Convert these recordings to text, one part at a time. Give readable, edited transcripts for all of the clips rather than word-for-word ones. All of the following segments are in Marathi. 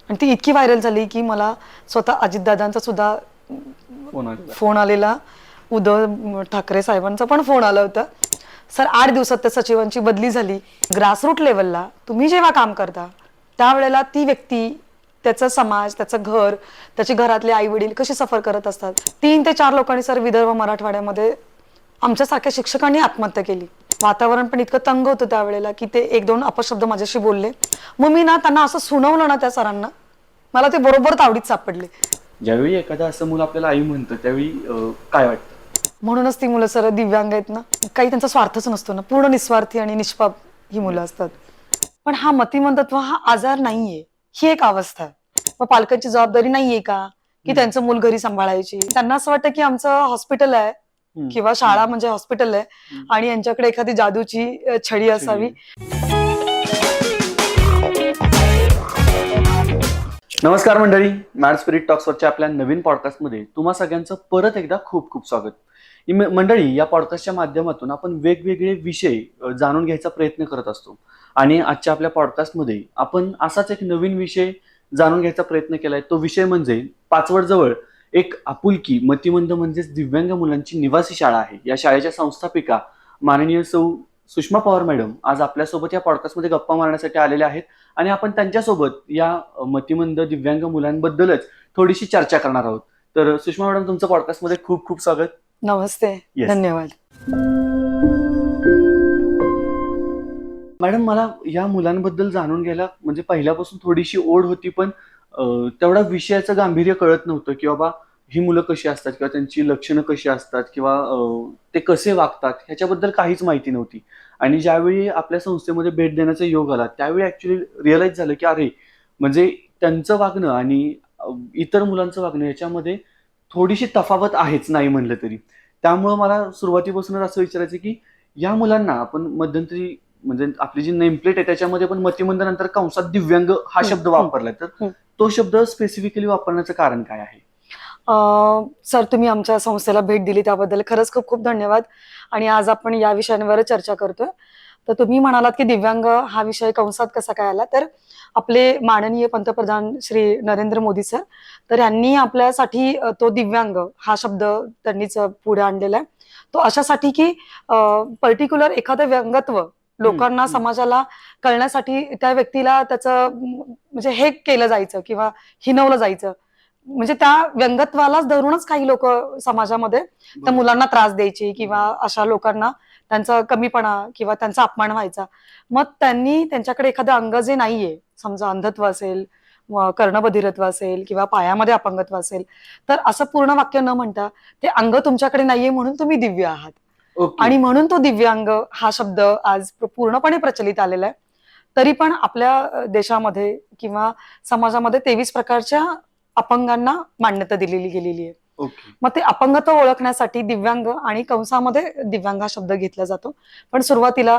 आणि ती इतकी व्हायरल झाली की मला स्वतः अजितदादांचा सुद्धा फोन आलेला, उद्धव ठाकरे साहेबांचा पण फोन आला होता. सर 8 दिवसात त्या सचिवांची बदली झाली. ग्रासरूट लेवलला तुम्ही जेव्हा काम करता त्यावेळेला ती व्यक्ती, त्याचा समाज, त्याचं घर, त्याचे घरातले आई वडील कसे सफर करत असतात. 3 ते 4 लोकांनी सर विदर्भ मराठवाड्यामध्ये आमच्यासारख्या शिक्षकांनी आत्महत्या केली. वातावरण पण इतकं तंग होतं त्यावेळेला की ते 1-2 अपशब्द माझ्याशी बोलले. मग मी ना त्यांना असं सुनावलं ना त्या सरांना, मला ते बरोबर तावडीत सापडले. ज्यावेळी एखादा असं मुलं आपल्याला आई म्हणतं त्यावेळी काय वाटतं? म्हणूनच ती मुलं सर दिव्यांग आहेत ना, काही त्यांचा स्वार्थच नसतो ना, पूर्ण निस्वार्थी आणि निष्पाप ही मुलं असतात. पण हा मतिमंदत्व हा आजार नाहीये, ही एक अवस्था आहे. मग पालकांची जबाबदारी नाहीये का की त्यांचं मूल घरी सांभाळायची? त्यांना असं वाटतं की आमचं हॉस्पिटल आहे किंवा शाळा म्हणजे हॉस्पिटल आहे आणि यांच्याकडे एखादी जादूची छडी असावी. नमस्कार मंडळी, मॅड स्पिरिट टॉक्सवरच्या आपल्या नवीन पॉडकास्टमध्ये तुम्हा सगळ्यांचं परत एकदा खूप खूप स्वागत. मंडळी, या पॉडकास्टच्या माध्यमातून आपण वेगवेगळे विषय जाणून घ्यायचा प्रयत्न करत असतो आणि आजच्या आपल्या पॉडकास्टमध्ये आपण असाच एक नवीन विषय जाणून घ्यायचा प्रयत्न केलाय. तो विषय म्हणजे पाचवडजवळ एक आपुलकी मतिमंद म्हणजेच दिव्यांग मुलांची निवासी शाळा आहे. या शाळेच्या संस्थापिका माननीय सौ सुषमा पवार मॅडम आज आपल्यासोबत या पॉडकास्टमध्ये गप्पा मारण्यासाठी आलेल्या आहेत आणि आपण त्यांच्यासोबत या मतिमंद दिव्यांग मुलांबद्दलच थोडीशी चर्चा करणार आहोत. तर सुषमा मॅडम, तुमचं पॉडकास्टमध्ये खूप खूप स्वागत. नमस्ते. धन्यवाद. मॅडम, मला या मुलांबद्दल जाणून घ्यायला म्हणजे पहिल्यापासून थोडीशी ओढ होती, पण तेवढा विषयाचं गांभीर्य कळत नव्हतं की बाबा ही मुलं कशी असतात किंवा त्यांची लक्षणं कशी असतात किंवा ते कसे वागतात ह्याच्याबद्दल काहीच माहिती नव्हती. आणि ज्यावेळी आपल्या संस्थेमध्ये भेट देण्याचा योग आला त्यावेळी ऍक्च्युली रिअलाइज झालं की अरे, म्हणजे त्यांचं वागणं आणि इतर मुलांचं वागणं याच्यामध्ये थोडीशी तफावत आहेच, नाही म्हणलं तरी. त्यामुळं मला सुरुवातीपासूनच असं विचारायचं की या मुलांना आपण मध्यंतरी म्हणजे आपली जी नेमप्लेट आहे त्याच्यामध्ये पण मतिमंद नंतर कंसात दिव्यांग हा शब्द वापरलाय, तर तो शब्द स्पेसिफिकली वापरण्याचं कारण काय आहे? सर, तुम्ही आमच्या संस्थेला भेट दिली त्याबद्दल खरंच खूप खूप धन्यवाद. आणि आज आपण या विषयांवर चर्चा करतोय. तर तुम्ही म्हणालात की दिव्यांग हा विषय कंसात कसा काय आला, तर आपले माननीय पंतप्रधान श्री नरेंद्र मोदी सर, तर यांनी आपल्यासाठी तो दिव्यांग हा शब्द त्यांनीच पुढे आणलेला आहे. तो अशासाठी की पर्टिक्युलर एखादं व्यंगत्व लोकांना, समाजाला कळण्यासाठी त्या व्यक्तीला त्याचं म्हणजे हे केलं जायचं किंवा हिनवलं जायचं. म्हणजे त्या व्यंगत्वालाच धरूनच काही लोक समाजामध्ये त्या मुलांना त्रास द्यायची किंवा अशा लोकांना त्यांचा कमीपणा किंवा त्यांचा अपमान व्हायचा. मग त्यांनी त्यांच्याकडे एखादं अंग जे नाहीये, समजा अंधत्व असेल, कर्णबधिरत्व असेल किंवा पायामध्ये अपंगत्व असेल, तर असं पूर्ण वाक्य न म्हणता ते अंग तुमच्याकडे नाहीये म्हणून तुम्ही दिव्य आहात. आणि म्हणून तो दिव्यांग हा शब्द आज पूर्णपणे प्रचलित आलेला आहे. तरी पण आपल्या देशामध्ये किंवा समाजामध्ये 23 प्रकारच्या अपंगांना मान्यता दिलेली गेलेली आहे. मग ते अपंगत्व ओळखण्यासाठी दिव्यांग आणि कंसामध्ये दिव्यांग हा शब्द घेतला जातो. पण सुरुवातीला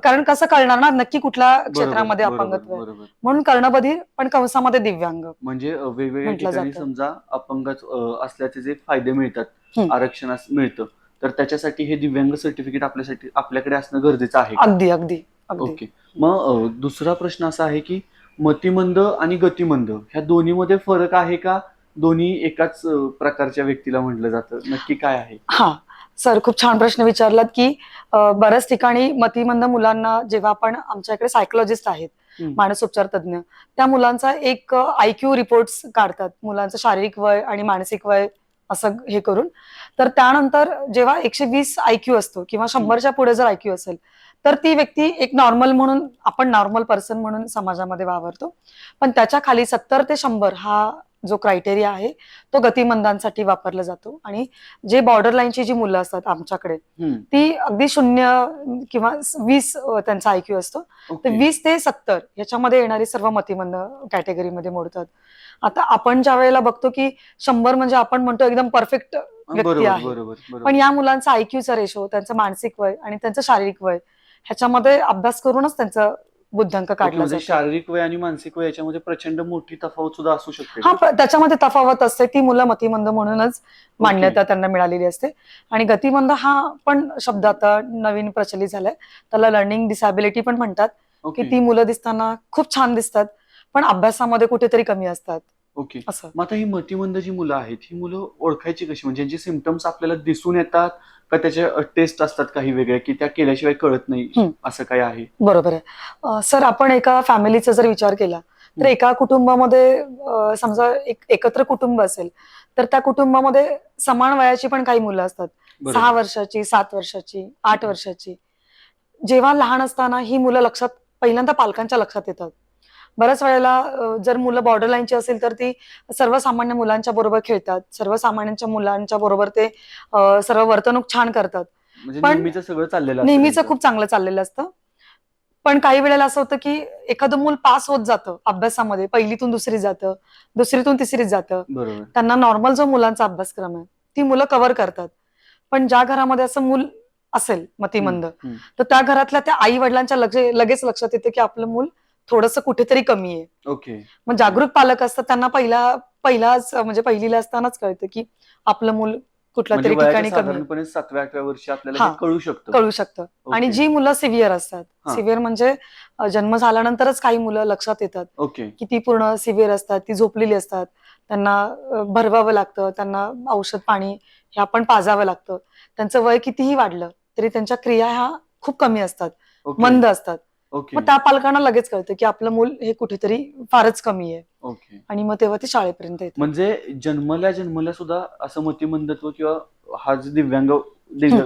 कारण कसं कळणार ना नक्की कुठल्या क्षेत्रामध्ये अपंगत्व आहे, म्हणून कर्णबधीर पण कंसामध्ये दिव्यांग म्हणजे वेगवेगळ्या ठिकाणी समजा अपंग असल्याचे जे फायदे मिळतात, आरक्षण मिळतं, तर त्याच्यासाठी हे दिव्यांग सर्टिफिकेट आपल्याकडे असणं गरजेचं आहे. अगदी अगदी. ओके. मग दुसरा प्रश्न असा आहे की मतिमंद आणि गतिमंद ह्या दोन्हीमध्ये फरक आहे का? दोन्ही एकाच प्रकारच्या व्यक्तीला म्हटलं जातं, नक्की काय आहे? हा सर, खूप छान प्रश्न विचारलात की बऱ्याच ठिकाणी मतिमंद मुलांना जेव्हा आपण आमच्याकडे सायकोलॉजिस्ट आहेत, मानसोपचार तज्ञ, त्या मुलांचा एक IQ रिपोर्ट्स काढतात, मुलांचं शारीरिक वय आणि मानसिक वय असं हे करून. तर त्यानंतर जेव्हा 120 IQ असतो किंवा 100च्या पुढे जर IQ असेल तर ती व्यक्ती एक नॉर्मल म्हणून, आपण नॉर्मल पर्सन म्हणून समाजामध्ये वावरतो. पण त्याच्या खाली 70 ते 100 हा जो क्रायटेरिया आहे तो गतिमंदांसाठी वापरला जातो. आणि जे बॉर्डर लाईनची जी मुलं असतात आमच्याकडे, ती अगदी 0 किंवा 20 त्यांचा IQ असतो. तर 20 ते 70 याच्यामध्ये येणारी सर्व मतिमंद कॅटेगरीमध्ये मोडतात. आता आपण ज्या वेळेला बघतो की 100 म्हणजे आपण म्हणतो एकदम परफेक्ट व्यक्ती आहे, पण या मुलांचा IQचा रेशो, त्यांचं मानसिक वय आणि त्यांचं शारीरिक वय ह्याच्यामध्ये अभ्यास करूनच त्यांचं बुद्धांक काढला जातो. शारीरिक वय आणि मानसिक वय याच्यामध्ये प्रचंड मोठी तफावत सुद्धा असू शकते. हा, त्याच्यामध्ये तफावत असते. ती मुलं मतिमंद म्हणूनच मान्यता त्यांना मिळालेली असते. आणि गतिमंद हा पण शब्द आता नवीन प्रचलित झालाय, त्याला लर्निंग डिसॅबिलिटी पण म्हणतात. की ती मुलं दिसताना खूप छान दिसतात पण अभ्यासामध्ये कुठेतरी कमी असतात ओके. असं. मग आता ही मतिमंद जी मुलं आहेत, ही मुलं ओळखायची कशी? म्हणजे यांचे सिम्पटम्स आपल्याला दिसून येतात का त्याच्या टेस्ट असतात काही वेगळ्या, की त्या केल्याशिवाय कळत नाही, हं. असं काय आहे? बरोबर आहे. सर आपण एका फॅमिलीचा जर विचार केला तर हं. एका कुटुंबामध्ये समजा एक एकत्र कुटुंब असेल तर त्या कुटुंबामध्ये समान वयाची पण काही मुलं असतात. 6 बरोबर. वर्षाची, 7 वर्षाची, 8 वर्षाची. जेव्हा लहान असताना ही मुलं लक्षात पहिल्यांदा पालकांच्या लक्षात येतात. बऱ्याच वेळेला जर मुलं बॉर्डर लाईनची असेल तर ती सर्वसामान्य मुलांच्या बरोबर खेळतात. सर्वसामान्यांच्या मुलांच्या बरोबर ते सर्व वर्तणूक छान करतात. म्हणजे पण नेहमीचं सगळं चाललेलं असतं नेहमीचं त्यांचं. खूप चांगलं चाललेलं असतं. पण काही वेळेला असं होतं, की एखादं मूल पास होत जातं अभ्यासामध्ये. 1ली तून 2रीत जातं, 2रीतून 3रीत जातं. बरोबर. त्यांना नॉर्मल जो मुलांचा अभ्यासक्रम आहे, ती मुलं कव्हर करतात. पण ज्या घरामध्ये असं मूल असेल हं, मतिमंद, हं. तर त्या घरातल्या त्या आई-वडिलांच्या लगेच लक्षात येतं, की आपलं मूल थोडंसं कुठेतरी कमी आहे. ओके. मग ओके. जागरूक पालक असतात त्यांना पहिलाच म्हणजे 1लीला असतानाच कळतं, की आपलं मूल कुठल्या म्हणजे तरी वयाच्या ठिकाणी कमी आहे. साधारणपणे 7व्या-8व्या वर्षी आपल्याला हे हां, कळू शकतं. कळू शकतं. आणि ओके. जी मुलं सिव्हिअर असतात, हां. सिव्हिअर म्हणजे जन्म झाल्यानंतरच काही मुलं लक्षात येतात, ओके. की ती पूर्ण सिव्हिअर असतात, ती झोपलेली असतात. त्यांना भरवावं लागतं, त्यांना औषध पाणी हे आपण पाजावं लागतं. त्यांचं वय कितीही वाढलं, तरी त्यांच्या क्रिया ह्या खूप कमी असतात, ओके. मंद असतात. ओके. मग त्या पालकांना लगेच कळतं, की आपलं मूल हे कुठेतरी फारच कमी आहे ओके. आणि मग तेव्हा ते शाळेपर्यंत येतात. म्हणजे जन्मल्या सुद्धा असं मतिमंदत्व किंवा हा जे हं,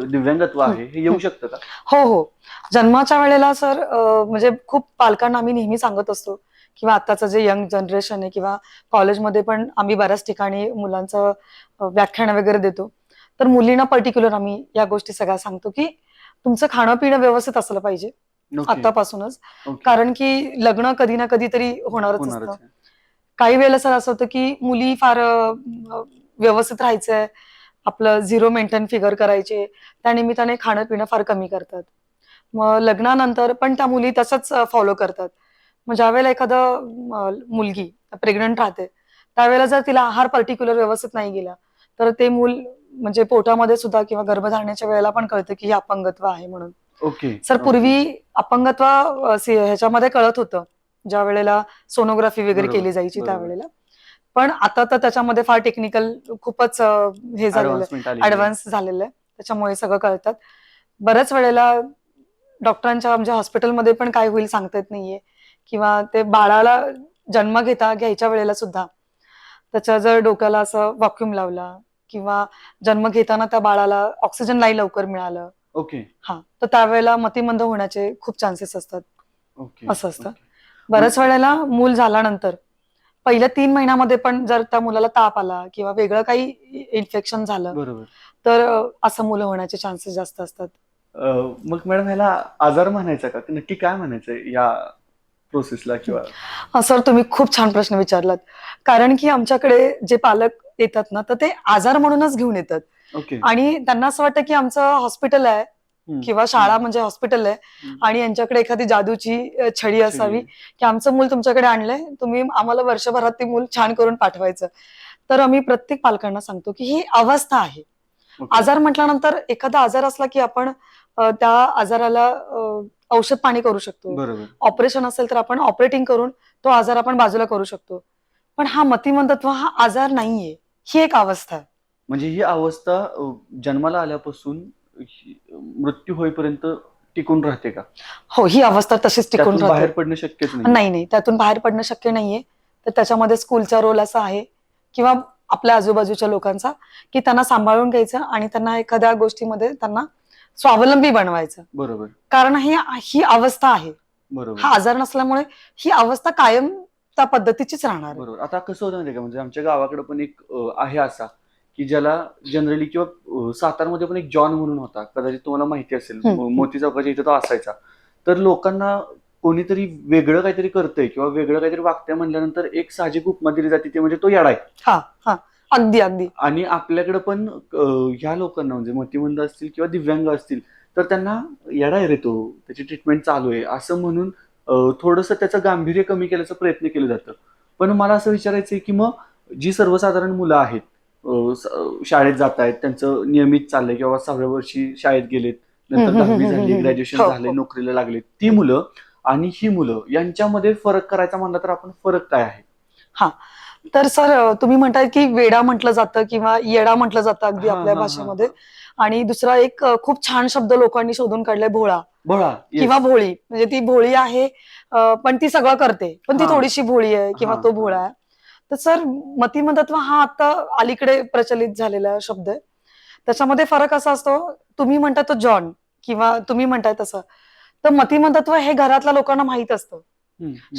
दिव्यांगत्व हं, आहे हे येऊ हं. शकतं का? हो, हो. जन्माच्या वेळेला सर म्हणजे खूप पालकांना आम्ही नेहमी सांगत असतो किंवा आत्ताचं जे यंग जनरेशन आहे किंवा कॉलेजमध्ये पण आम्ही बऱ्याच ठिकाणी मुलांचं व्याख्यान वगैरे देतो. तर मुलींना पर्टिक्युलर आम्ही या गोष्टी सगळ्या सांगतो, की तुमचं खाणं-पिणं व्यवस्थित असलं पाहिजे ओके. आत्तापासूनच. ओके. कारण की लग्न कधी ना कधीतरी होणारच असतं. होणारच आहे. काही वेळेला सर असं होतं, की मुली फार व्यवस्थित राहायचंय, आपलं 0 मेंटेन फिगर करायचे. त्या निमित्ताने खाणं-पिणं फार कमी करतात. मग लग्नानंतर पण त्या मुली तसंच फॉलो करतात. मग ज्यावेळेला एखादं मुलगी प्रेग्नंट राहते, त्यावेळेला जर तिला आहार पर्टिक्युलर व्यवस्थित नाही गेला, तर ते मूल म्हणजे पोटामध्ये सुद्धा किंवा गर्भधारणेच्या वेळेला पण कळतं, की हे अपंगत्व आहे म्हणून. ओके. Sir okay. पूर्वी अपंगत्व ह्याच्यामध्ये कळत होतं. ज्यावेळेला सोनोग्राफी वगैरे बरोबर. केली जायची बरोबर. त्यावेळेला. पण आता तर त्याच्यामध्ये फार टेक्निकल खूपच हे झालेलं ॲडव्हान्समेंट आहे, आलेली आहे. ॲडव्हान्स झालेलं आहे. त्याच्यामुळे सगळं कळतात. बऱ्याच वेळेला डॉक्टरांच्या म्हणजे हॉस्पिटलमध्ये पण काय होईल सांगता येत नाहीये किंवा ते बाळाला जन्म घ्यायच्या वेळेला सुद्धा त्याच्या जर डोक्याला असं व्हॅक्यूम लावला किंवा जन्म घेताना त्या बाळाला ऑक्सिजन नाही लवकर मिळालं ओके. हां, तर त्यावेळेला मतिमंद होण्याचे खूप चान्सेस असतात. ओके. असं असतं. ओके. मग बऱ्याच वेळेला मूल झाल्यानंतर पहिल्या 3 महिन्यामध्ये पण जर त्या मुलाला ताप आला किंवा वेगळं काही इन्फेक्शन झालं, बरोबर. तर असं मुलं होण्याचे चान्सेस जास्त असतात. मग मॅडम ह्याला आजार म्हणायचा का? नक्की काय म्हणायचंय या प्रोसेसला किंवा सर तुम्ही खूप छान प्रश्न विचारलात. कारण की आमच्याकडे जे पालक येतात ना, तर ते आजार म्हणूनच घेऊन येतात ओके. आणि त्यांना असं वाटतं की आमचं हॉस्पिटल आहे हं, किंवा हं, शाळा म्हणजे हॉस्पिटल आहे हं. आणि यांच्याकडे एखादी जादूची छडी छडी असावी, आहे. की आमचं मूल तुमच्याकडे आणलंय, तुम्ही आम्हाला वर्षभरात ते मूल छान करून पाठवायचं. तर आम्ही प्रत्येक पालकांना सांगतो, की ही अवस्था आहे. ओके. आजार म्हटल्यानंतर एखादा आजार असला, की आपण त्या आजाराला औषध पाणी करू शकतो. बरोबर. ऑपरेशन असेल तर आपण ऑपरेटिंग करून तो आजार आपण बाजूला करू शकतो. पण हा मतिमंदत्व हा आजार नाहीये. ही एक अवस्था आहे. म्हणजे ही अवस्था जन्माला आल्यापासून मृत्यू होईपर्यंत टिकून राहते का? हो, ही अवस्था तशीच टिकून त्यातून राहते. बाहेर पडणं शक्यच नाही. नाही, नाही. त्यातून बाहेर पडणं शक्य नाहीये. तर त्याच्यामध्ये स्कूलचा रोल असा आहे किंवा आपल्या आजूबाजूच्या लोकांचा, की त्यांना सांभाळून घ्यायचं आणि त्यांना एखाद्या गोष्टीमध्ये त्यांना स्वावलंबी बनवायचं. बरोबर. कारण ही अवस्था आहे. बरोबर. हा आजार नसल्यामुळे ही अवस्था कायम त्या पद्धतीचीच राहणार आहे. बरोबर. आता कसं होतं माहिती आहे का, म्हणजे आमच्या गावाकडे पण एक आहे असा, की ज्याला जनरली किंवा सातारमध्ये पण एक जॉन म्हणून होता. कदाचित तुम्हाला माहिती असेल. हं, हं. मोती चौकाच्या इथे तो असायचा. तर लोकांना कोणीतरी वेगळं काहीतरी करतंय किंवा वेगळं काहीतरी वागतंय म्हणल्यानंतर एक साहजिक उपमा दिली जाते, ते म्हणजे तो येडा आहे. हां, हां. अगदी, अगदी. आणि आपल्याकडे पण ह्या लोकांना म्हणजे मतिमंद असतील किंवा दिव्यांग असतील, तर त्यांना येडा आहे रे तो, त्याची ट्रीटमेंट चालू आहे, असं म्हणून थोडंसं त्याचं गांभीर्य कमी केल्याचा प्रयत्न केलं जातं. पण मला असं विचारायचं आहे, की मग जी सर्वसाधारण मुलं आहेत, शाळेत जात आहेत, त्यांचं नियमित चाललंय किंवा 6व्या वर्षी शाळेत गेलेत, हं, नंतर हं, हं, 10वी हं, झाली, हं, हं. ग्रॅज्युएशन हो, झालंय, हो. नोकरीला लागलेत, ती मुलं आणि ही मुलं यांच्यामध्ये फरक करायचा म्हणला तर आपण फरक काय आहे? तर सर तुम्ही म्हणताय की वेडा म्हटलं जातं किंवा येडा म्हटलं जातं अगदी हा आपल्या हा हा भाषेमध्ये. हा. आणि दुसरा एक खूप छान शब्द लोकांनी शोधून काढलाय, भोळा बळा, किंवा येस. भोळी. म्हणजे ती भोळी आहे, पण ती सगळं करते, पण ती हा थोडीशी भोळी आहे किंवा हा तो हा. भोळा आहे. तर सर मतिमंदत्व हा आता अलीकडे प्रचलित झालेला शब्द आहे. त्याच्यामध्ये फरक असा असतो, तुम्ही म्हणताय तो जॉन किंवा तुम्ही म्हणताय तसं. तर मतिमंदत्व हे घरातल्या लोकांना माहित असतं.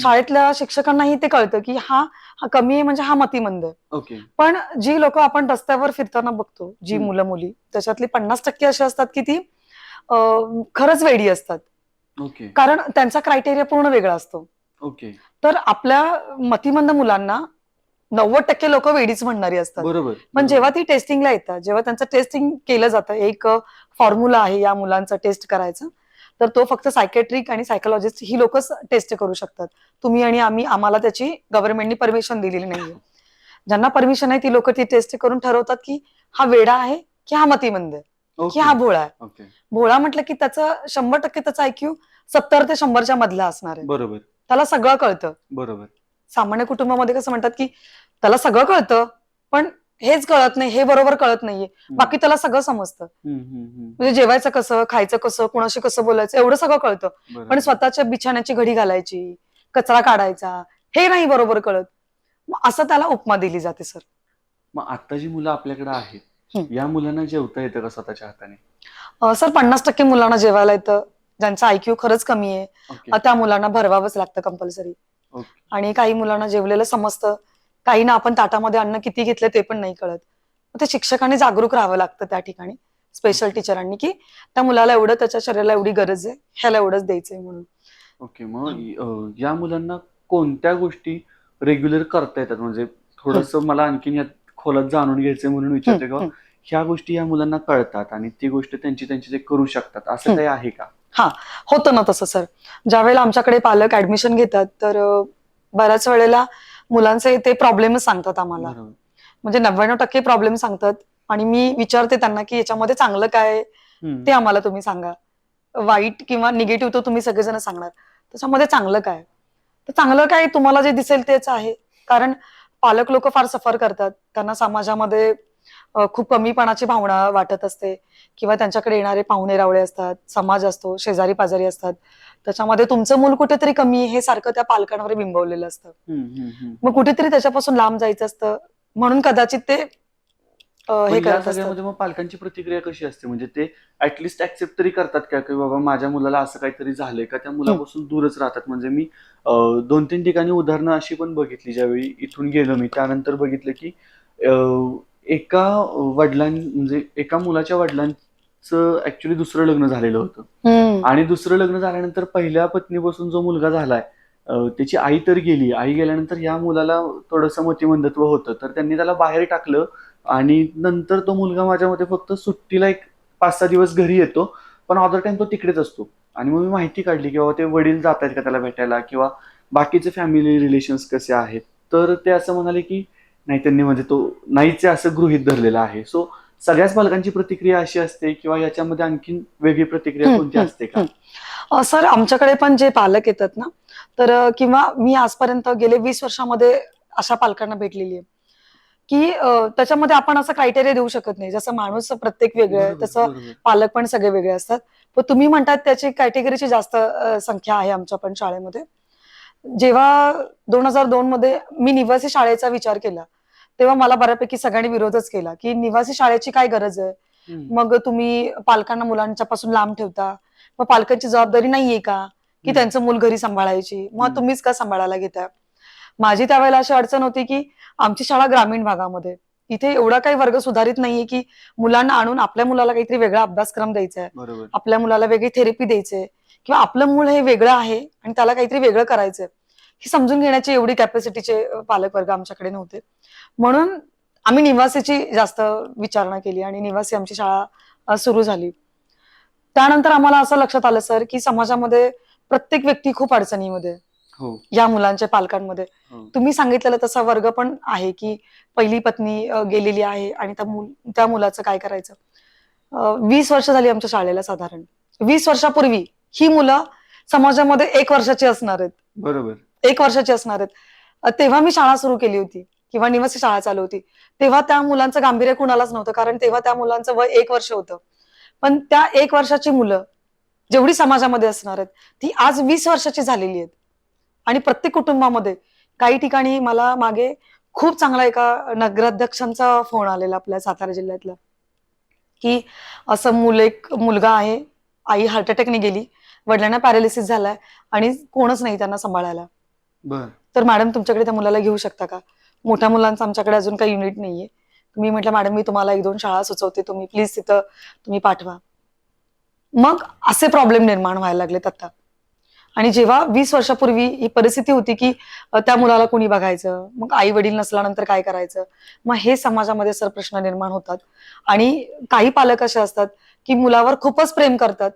शाळेतल्या शिक्षकांनाही ते कळतं की हा हा कमी आहे म्हणजे हा मतिमंद आहे. ओके. पण जी लोक आपण रस्त्यावर फिरताना बघतो, जी मुलं मुली, त्याच्यातली 50% अशी असतात की ती खरंच वेडी असतात. ओके. कारण त्यांचा क्रायटेरिया पूर्ण वेगळा असतो. ओके. तर आपल्या मतिमंद मुलांना 90% लोक वेडीच म्हणणारी असतात. बरोबर पण जेव्हा बरोबर. ती टेस्टिंगला येतात, जेव्हा त्यांचं टेस्टिंग केलं जातं, एक फॉर्म्युला आहे या मुलांचा टेस्ट करायचा, तर तो फक्त सायकेट्रिक आणि सायकोलॉजिस्ट ही लोकच टेस्ट करू शकतात. तुम्ही आणि आम्ही, आम्हाला त्याची गव्हर्नमेंटनी परमिशन दिलेली नाहीये. ज्यांना परमिशन आहे ती लोक ती टेस्ट करून ठरवतात की हा वेडा आहे की हा मतिमंद आहे की ओके. हा भोळा आहे. ओके. भोळा म्हटलं की त्याचं 100% त्याचा IQ 70 ते 100च्या मधला असणार आहे. बरोबर त्याला सगळं कळतं. बरोबर. सामान्य कुटुंबामध्ये कसं म्हणतात की त्याला सगळं कळतं, पण हेच कळत नाही, हे बरोबर कळत नाहीये. बाकी त्याला सगळं समजतं. म्हणजे जेवायचं कसं, खायचं कसं, कुणाशी कसं बोलायचं, एवढं सगळं कळतं. पण बरोबर. स्वतःच्या बिछाण्याची घडी घालायची, कचरा काढायचा, हे नाही बरोबर कळत. मग असं त्याला उपमा दिली जाते सर. मग आता जी मुलं आपल्याकडे आहेत, हं. या मुलांना जेवता येतं का स्वतःच्या हाताने? सर 50% मुलांना जेवायला येतं. ज्यांचा IQ खरंच कमी आहे, ओके. त्या मुलांना भरवावंच लागतं कंपल्सरी. ओके. आणि काही मुलांना जेवलेलं समजतं. काहींना आपण ताटामध्ये अन्न किती घेतलं ते पण नाही कळत. मग ते शिक्षकांनी जागरूक राहावं लागतं त्या ठिकाणी, स्पेशल ओके. टीचरांनी, की त्या मुलाला एवढं, त्याच्या शरीराला एवढी गरज आहे, ह्याला एवढंच द्यायचंय म्हणून. ओके. मग या मुलांना कोणत्या गोष्टी रेग्युलर करता येतात? म्हणजे हं, थोडंसं मला आणखीन यात खोलात जाणून घ्यायचंय म्हणून हं, विचारतोय, किंवा हं, ह्या गोष्टी या मुलांना कळतात आणि ती गोष्ट त्यांची त्यांची ते करू शकतात, असं हं. काही आहे का? हां, होतं ना तसं सर. ज्यावेळेला आमच्याकडे पालक ऍडमिशन घेतात, तर बऱ्याच वेळेला मुलांचे ते प्रॉब्लेमच सांगतात आम्हाला. बरोबर. म्हणजे 99% प्रॉब्लेम सांगतात आणि मी विचारते त्यांना, की याच्यामध्ये चांगलं काय आहे? हं. ते आम्हाला तुम्ही सांगा. वाईट किंवा निगेटिव्ह तर तुम्ही सगळेजण सांगणार. त्याच्यामध्ये चांगलं काय? तर चांगलं काय तुम्हाला जे दिसेल तेच आहे. कारण पालक लोकं फार सफर करतात. त्यांना समाजामध्ये खूप कमीपणाची भावना वाटत असते किंवा त्यांच्याकडे येणारे पाहुणे-रावळे असतात, समाज असतो, शेजारी-पाजारी असतात. त्याच्यामध्ये तुमचं मूल कुठेतरी कमी आहे हे सारखं त्या पालकांवर बिंबवलेलं असतं. हं, हं, हं, मग हं. कुठेतरी त्याच्यापासून लांब जायचं असतं. म्हणून कदाचित ते हे पण या करत असतात. सगळ्यामध्ये मग पालकांची प्रतिक्रिया कशी असते? म्हणजे ते ॲटलीस्ट ॲक्सेप्ट तरी करतात का, की बाबा माझ्या मुलाला असं काहीतरी झालंय, का त्या हं, मुलापासून दूरच राहतात? म्हणजे मी 2-3 ठिकाणी उदाहरणं अशी पण बघितली, ज्यावेळी इथून गेलो मी त्यानंतर बघितलं, की अ, एका म्हणजे एका मुलाच्या वडिलांचं ॲक्चुअली दुसरं लग्न झालेलं होतं. हं, आणि दुसरं लग्न झाल्यानंतर पहिल्या पत्नीपासून जो मुलगा झालाय, त्याची आई तर गेली. आई गेल्यानंतर या मुलाला थोडंसं मतिमंदत्व होतं. तर त्यांनी त्याला बाहेर टाकलं आणि नंतर तो मुलगा माझ्या मते फक्त सुट्टीला एक 5-6 दिवस घरी येतो. पण अदर टाईम तो तिकडेच असतो. आणि मग मी माहिती काढली, की बाबा ते वडील जातायत का त्याला भेटायला, किंवा बाकीचे फॅमिली रिलेशन्स कसे आहेत. तर ते असं म्हणाले, की नाही, त्यांनी म्हणजे तो नाहीच आहे असं गृहीत धरलेलं आहे. सो सगळ्याच पालकांची प्रतिक्रिया अशी असते, किंवा याच्यामध्ये आणखीन वेगळी प्रतिक्रिया हं, कोणती हं, असते का? हं. सर आमच्याकडे पण जे पालक येतात ना, तर किंवा मी आजपर्यंत गेले 20 वर्षामध्ये अशा पालकांना भेटलेली आहे, की त्याच्यामध्ये आपण असं क्रायटेरिया देऊ शकत नाही. जसं माणूस प्रत्येक वेगळं आहे, बरोबर, तसं बरोबर. पालक पण सगळे वेगळे असतात. पण तुम्ही म्हणतात त्याची कॅटेगरीची जास्त संख्या आहे आमच्या पण शाळेमध्ये. जेव्हा 2002 मध्ये मी निवासी शाळेचा विचार केला, तेव्हा मला बऱ्यापैकी सगळ्यांनी विरोधच केला, की निवासी शाळेची काय गरज आहे? हं, मग तुम्ही पालकांना मुलांच्यापासून लांब ठेवता. मग पालकांची जबाबदारी नाहीये का, की हं, त्यांचं मूल घरी सांभाळायची? मग हं, तुम्हीच का सांभाळायला घेताय? माझी त्यावेळेला अशी अडचण होती, की आमची शाळा ग्रामीण भागामध्ये. इथे एवढा काही वर्ग सुधारित नाहीये, की मुलांना आणून आपल्या मुलाला काहीतरी वेगळा अभ्यासक्रम द्यायचा आहे. बरोबर. आपल्या मुलाला वेगळी थेरपी द्यायची आहे किंवा आपलं मूल हे वेगळं आहे आणि त्याला काहीतरी वेगळं करायचंय. हे समजून घेण्याची एवढी कॅपॅसिटीचे पालक वर्ग आमच्याकडे नव्हते. म्हणून आम्ही निवासीची जास्त विचारणा केली आणि निवासी आमची शाळा सुरू झाली. त्यानंतर आम्हाला असं लक्षात आलं सर, की समाजामध्ये प्रत्येक व्यक्ती खूप अडचणीमध्ये आहे. हो, या मुलांच्या पालकांमध्ये. हो. तुम्ही सांगितलेला तसा वर्ग पण आहे, की पहिली पत्नी गेलेली आहे आणि त्या मुलाचं काय करायचं? 20 वर्ष झाली आमच्या शाळेला साधारण. 20 वर्षापूर्वी ही मुलं समाजामध्ये 1 वर्षाची असणार आहेत, बरोबर. 1 वर्षाची असणार आहेत. तेव्हा मी शाळा सुरू केली होती किंवा निवासी शाळा चालू होती. तेव्हा त्या मुलांचं गांभीर्य कुणालाच नव्हतं, कारण तेव्हा त्या मुलांचं वय 1 वर्ष होतं. पण त्या 1 वर्षाची मुलं जेवढी समाजामध्ये असणार आहेत, ती आज 20 वर्षाची झालेली आहेत. आणि प्रत्येक कुटुंबामध्ये काही ठिकाणी मला मागे खूप चांगला एका नगराध्यक्षांचा फोन आलेला आपल्या सातारा जिल्ह्यातला, की असं एक मुलगा आहे, आई हार्ट अटॅकने गेली, वडिलांना पॅरालिसिस झालाय आणि कोणच नाही त्यांना सांभाळायला. बर. तर मॅडम तुमच्याकडे त्या मुलाला घेऊ शकता का? मोठ्या मुलांचं आमच्याकडे अजून काही युनिट नाहीये. मी म्हटलं मॅडम मी तुम्हाला 1-2 शाळा सुचवते, तुम्ही प्लीज तिथं तुम्ही पाठवा. मग असे प्रॉब्लेम निर्माण व्हायला लागलेत आता. आणि जेव्हा 20 वर्षापूर्वी ही परिस्थिती होती, की त्या मुलाला कोणी बघायचं, मग आई वडील नसल्यानंतर काय करायचं, मग हे समाजामध्ये सर प्रश्न निर्माण होतात. आणि काही पालक असे असतात की मुलावर खूपच प्रेम करतात,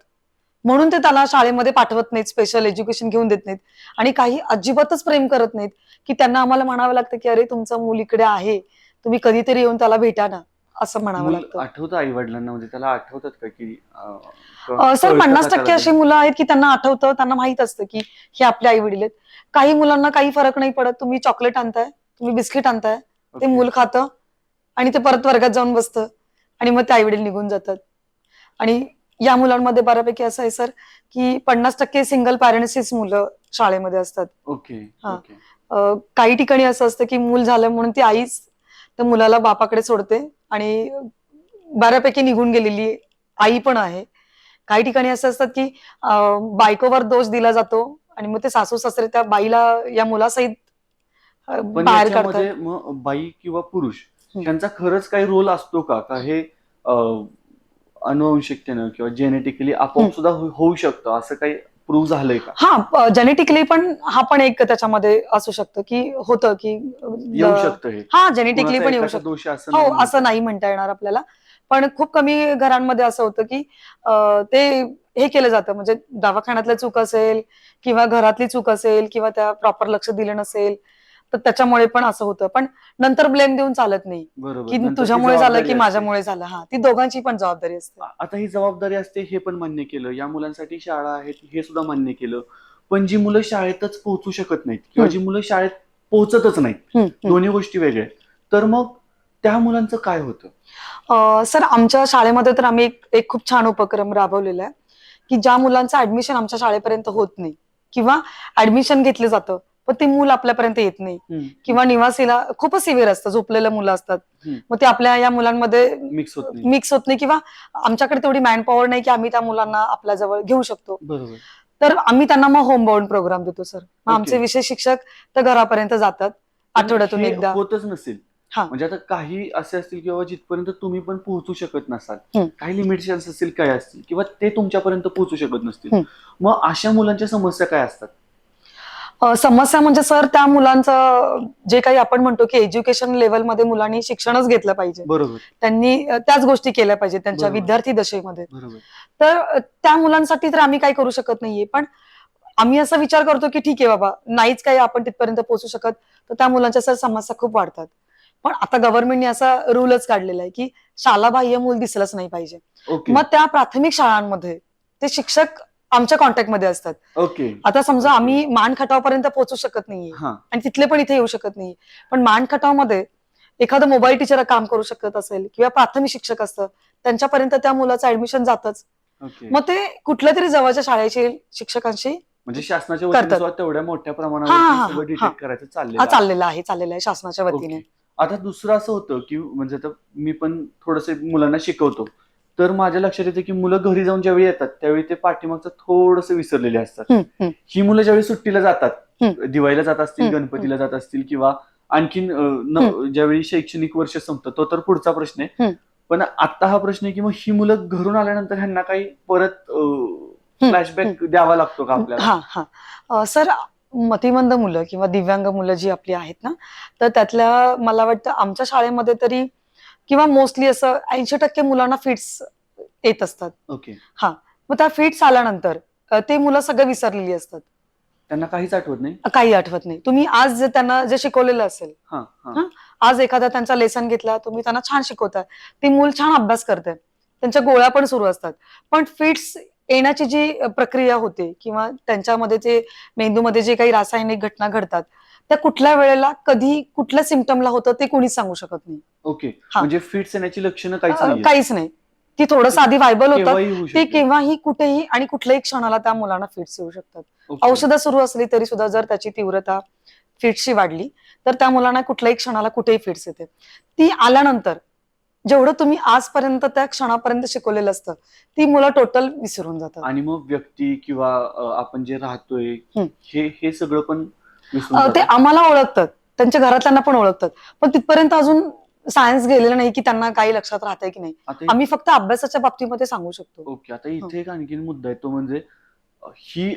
म्हणून ते त्याला शाळेमध्ये पाठवत नाहीत, स्पेशल एज्युकेशन घेऊन देत नाहीत. आणि काही अजिबातच प्रेम करत नाहीत, की त्यांना आम्हाला म्हणावं लागतं की अरे तुमचं मूल इकडे आहे, तुम्ही कधीतरी येऊन त्याला भेटा ना, असं म्हणावं मूल लागतं. आठवतं आई वडिलांना, म्हणजे त्याला आठवतात का की सर कळतं का 50% त्याला ते? अशी मुलं आहेत की त्यांना आठवतं, त्यांना माहित असतं की हे आपले आई वडील आहेत. काही मुलांना काही फरक नाही पडत, तुम्ही चॉकलेट आणताय, तुम्ही बिस्किट आणताय, ते ओके. मूल खातं आणि ते परत वर्गात जाऊन बसतं आणि मग ते आई वडील निघून जातात. आणि या मुलांमध्ये बऱ्यापैकी असं आहे सर, की 50% सिंगल पॅरेंट्सचीच मुलं शाळेमध्ये असतात. ओके. हा. ओके. काही ठिकाणी असं असतं की मूल झालं म्हणून ती आईच त्या मुलाला बापाकडे सोडते आणि बऱ्यापैकी निघून गेलेली आई पण आहे. काही ठिकाणी असं असतात की बायकोवर दोष दिला जातो आणि मग ते सासू सासरे त्या बाईला या मुलासहित पण बाहेर काढतात. याच्यामध्ये मग बाई किंवा पुरुष हं. यांचा खरंच काही रोल असतो का? का हे अनुवंशिकतेनं किंवा जेनेटिकली हं. आपोआप सुद्धा होऊ शकतं, असं काही प्रूव्ह झालंय का? हा, जेनेटिकली पण हा पण एक त्याच्यामध्ये असू शकतं की होतं की येऊ शकतं हे? हा, जेनेटिकली कुणाचा पण येऊ एकाचा शकतं. दोष आहे असं हो, नाही असं म्हणताय. नाही म्हणता येणार आपल्याला. पण खूप कमी घरांमध्ये असं होतं की ते हे केलं जातं, म्हणजे दवाखान्यातली चूक असेल किंवा घरातली चूक असेल किंवा त्या प्रॉपर लक्ष दिलं नसेल, तर त्याच्यामुळे पण असं होतं. पण नंतर ब्लेम देऊन चालत नाही, बरोबर. की नंतर ती तुझ्यामुळे झालं जबाबदारी की असते. माझ्यामुळे झालं. हा, ती दोघांची पण जबाबदारी असते. आता ही जबाबदारी असते हे पण मान्य केलं. या मुलांसाठी शाळा आहेत हे सुद्धा मान्य केलं. पण जी मुलं शाळेतच पोहोचू शकत नाहीत किंवा हं, जी मुलं शाळेत पोहोचतच नाहीत, हं, हं. दोन्ही गोष्टी वेगळ्या आहेत. तर मग त्या मुलांचं काय होतं? सर आमच्या शाळेमध्ये तर आम्ही एक खूप छान उपक्रम राबवलेला आहे, की ज्या मुलांचं ऍडमिशन आमच्या शाळेपर्यंत होत नाही किंवा ऍडमिशन घेतलं जातं, पण ते मूल आपल्यापर्यंत येत नाही हं, किंवा निवासीला खूपच सिव्हिअर असतं, झोपलेलं मुलं असतात. हं. मग ते आपल्या या मुलांमध्ये मिक्स होत नाही. मिक्स होत नाही किंवा आमच्याकडे तेवढी मॅनपॉवर नाही की आम्ही त्या मुलांना आपल्या जवळ घेऊ शकतो. बरोबर. तर आम्ही त्यांना मग होम बाउंड प्रोग्राम देतो सर. मग ओके. आमचे विशेष शिक्षक तर घरापर्यंत जातात पण आठवड्यातून हे एकदा. होतच नसेल. हा. म्हणजे आता काही असे असतील किंवा जिथपर्यंत तुम्ही पण पोहोचू शकत नसाल. हं, काही लिमिटेशन्स असतील, काय असतील किंवा ते तुमच्यापर्यंत पोहोचू शकत नसतील. हं. मग अशा मुलांच्या समस्या काय असतात? समस्या म्हणजे सर त्या मुलांचं जे काही आपण म्हणतो की एज्युकेशन लेवलमध्ये मुलांनी शिक्षणच घेतलं पाहिजे. बरोबर. त्यांनी त्याच गोष्टी केल्या पाहिजेत त्यांच्या बरोबर. विद्यार्थी दशेमध्ये. बरोबर. तर त्या मुलांसाठी तर आम्ही काही करू शकत नाहीये. पण आम्ही असा विचार करतो की ठीक आहे बाबा, नाहीच काही आपण तिथपर्यंत पोहोचू शकत, तर त्या मुलांच्या सर समस्या खूप वाढतात. पण आता गव्हर्नमेंटने असा रूलच काढलेला आहे की शालाबाह्य मूल दिसलंच नाही पाहिजे. ओके. मग त्या प्राथमिक शाळांमध्ये ते शिक्षक आमच्या कॉन्टॅक्टमध्ये असतात. ओके. आता समजा ओके. आम्ही मान खटावपर्यंत पोहोचू शकत नाहीये हां. आणि तिथले पण इथे येऊ शकत नाहीये. पण मान खटावमध्ये एखादं मोबाईल टीचर काम करू शकत असेल किंवा प्राथमिक शिक्षक असतं, त्यांच्यापर्यंत त्या मुलाचं ऍडमिशन जातच. ओके. मग ते कुठल्या तरी जवळच्या शाळेची शिक्षकांशी म्हणजे शासनाच्या वतीने करतात. सुद्धा तेवढ्या मोठ्या हा प्रमाणावरती हा हा सगळं हा डिटेक्ट करायचं चाललेलं आहे. चाललेलं आहे शासनाच्या वतीने. ओके. आता दुसरं असं होतं, की म्हणजे आता मी पण थोडंसं मुलांना शिकवतो. तर माझ्या लक्षात येतं, की मुलं घरी जाऊन ज्यावेळी येतात, त्यावेळी ते पाठीमागचं थोडंसं विसरलेले असतात. हं, हं, ही मुलं ज्यावेळी सुट्टीला जातात, हं. दिवाळीला जात असतील, हं, गणपतीला जात असतील किंवा आणखीन ज्यावेळी शैक्षणिक वर्ष संपतं, तो तर पुढचा प्रश्न आहे. हं. पण आता हा प्रश्न आहे, की मग ही मुलं घरून आल्यानंतर ह्यांना काही परत फ्लॅशबॅक द्यावा लागतो का आपल्याला? हा हा सर, मतिमंद मुलं किंवा दिव्यांग मुलं जी आपली आहेत ना, तर त्यातल्या मला वाटतं आमच्या शाळेमध्ये तरी किंवा मोस्टली असं 80% मुलांना फिट्स येत असतात. ओके. हा, मग त्या फिट्स आल्यानंतर ते मुलं सगळं विसरलेली असतात. त्यांना काहीच आठवत नाही? काही आठवत नाही. तुम्ही आज त्यांना जे शिकवलेलं असेल, हां, हां. हं, आज एखादा त्यांचा लेसन घेतला, तुम्ही त्यांना छान शिकवताय, ती मूल छान अभ्यास करते, त्यांच्या गोळ्या पण सुरू असतात. पण फिट्स येण्याची जी प्रक्रिया होते किंवा त्यांच्यामध्ये जे मेंदूमध्ये जे काही रासायनिक घटना घडतात त्या कुठल्या वेळेला कधी कुठल्या सिम्पटमला होतं ते कोणीच सांगू शकत नाही. ओके, हा. म्हणजे फिट्स येण्याची लक्षणं काहीच नाहीये. काहीच नाही. ती थोडंसं आधी व्हायबल होतात, केव्हाही होऊ ते शकते. केव्हाही कुठेही आणि कुठल्याही क्षणाला त्या मुलांना फिट्स येऊ शकतात. ओके. औषधं सुरू असली तरी सुद्धा जर त्याची तीव्रता फिट्सची वाढली तर त्या मुलांना कुठल्याही क्षणाला कुठेही फिट्स येते. ती आल्यानंतर जेवढं तुम्ही आजपर्यंत त्या क्षणापर्यंत शिकवलेलं असतं ती मुलं टोटल विसरून जातात. आणि मग व्यक्ती किंवा आपण जे राहतोय हं. हे सगळं पण विसरून ते जातात. आम्हाला ओळखतात, त्यांच्या घरातल्यांना पण ओळखतात, पण तिथपर्यंत अजून सायन्स गेलेलं नाही की त्यांना काही लक्षात राहतंय की नाही. आता आम्ही फक्त अभ्यासाच्या बाबतीमध्ये सांगू शकतो. ओके, आता इथे एक आणखीन मुद्दा आहे, तो म्हणजे ही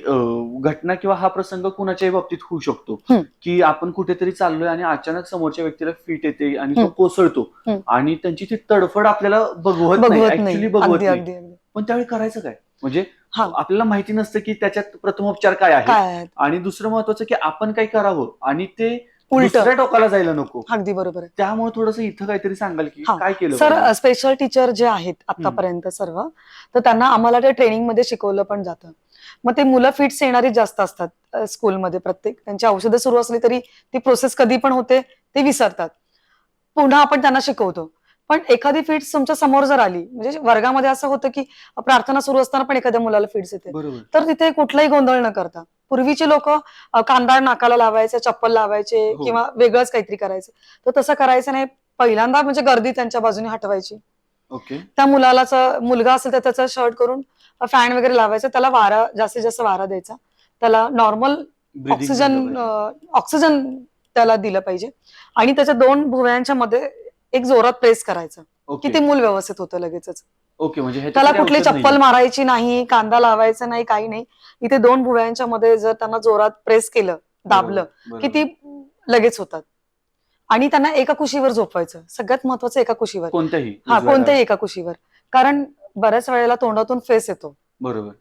घटना किंवा हा प्रसंग कुणाच्याही बाबतीत होऊ शकतो, हं. की आपण कुठेतरी चाललोय आणि अचानक समोरच्या व्यक्तीला फिट येते आणि तो हं. कोसळतो हं. आणि त्यांची ती तडफड आपल्याला बघवत नाही, बघवत नाही. ऍक्च्युली बघवत अगदी नाही. अगदी अगदी पण त्यावेळी करायचं काय? म्हणजे हा आपल्याला माहिती नसतं की त्याच्यात प्रथमोपचार काय आहे, काय आहेत आणि दुसरं महत्वाचं की आपण काय करावं आणि ते उलट दुसऱ्या टोकाला जायला नको. अगदी बरोबर आहे. त्यामुळे थोडंसं इथं काहीतरी सांगाल की हा. काय केलं सर पाहिजे? स्पेशल टीचर जे आहेत आतापर्यंत सर्व, तर त्यांना आम्हाला ते ट्रेनिंगमध्ये शिकवलं पण जातं. मग ते मुलं फिट्स येणारी जास्त असतात स्कूलमध्ये. प्रत्येक त्यांची औषधं सुरू असली तरी ती प्रोसेस कधी पण होते ते विसरतात. पुन्हा आपण त्यांना शिकवतो. पण एखादी फिट्स तुमच्या समोर जर आली, म्हणजे वर्गामध्ये असं होतं की प्रार्थना सुरू असताना पण एखाद्या मुलाला फिट्स येते, बरोबर. तर तिथे कुठलाही गोंधळ न करता पूर्वीचे लोक कांदा नाकाला लावायचे, चप्पल लावायचे हो. किंवा वेगळंच काहीतरी करायचं. तर तसं करायचं नाही. पहिल्यांदा म्हणजे गर्दी त्यांच्या बाजूने हटवायची. ओके. त्या मुलगा असेल तर त्याचा शर्ट करून फॅन वगैरे लावायचा, त्याला वारा जास्तीत जास्त वारा द्यायचा, त्याला नॉर्मल ब्रिदिंग झालं पाहिजे. ऑक्सिजन त्याला दिलं पाहिजे आणि त्याच्या 2 भुवयांच्या मध्ये एक जोरात प्रेस करायचं की ओके. ते मूल व्यवस्थित होतं लगेचच. ओके, म्हणजे त्याला ह्याच्यासाठी कुठली औषध चप्पल नाहीये. मारायची नाही, कांदा लावायचा नाही, काही नाही. इथे 2 भुवयांच्या मध्ये जर त्यांना जोरात प्रेस केलं, दाबलं बरोबर, की बरोबर. ती लगेच होतात. आणि त्यांना एका कुशीवर झोपवायचं. सगळ्यात महत्वाचं एका कुशीवर. कोणत्याही हा, उजव्या कोणत्याही डाव्या. एका कुशीवर. कारण बऱ्याच वेळेला तोंडातून फेस येतो. बरोबर.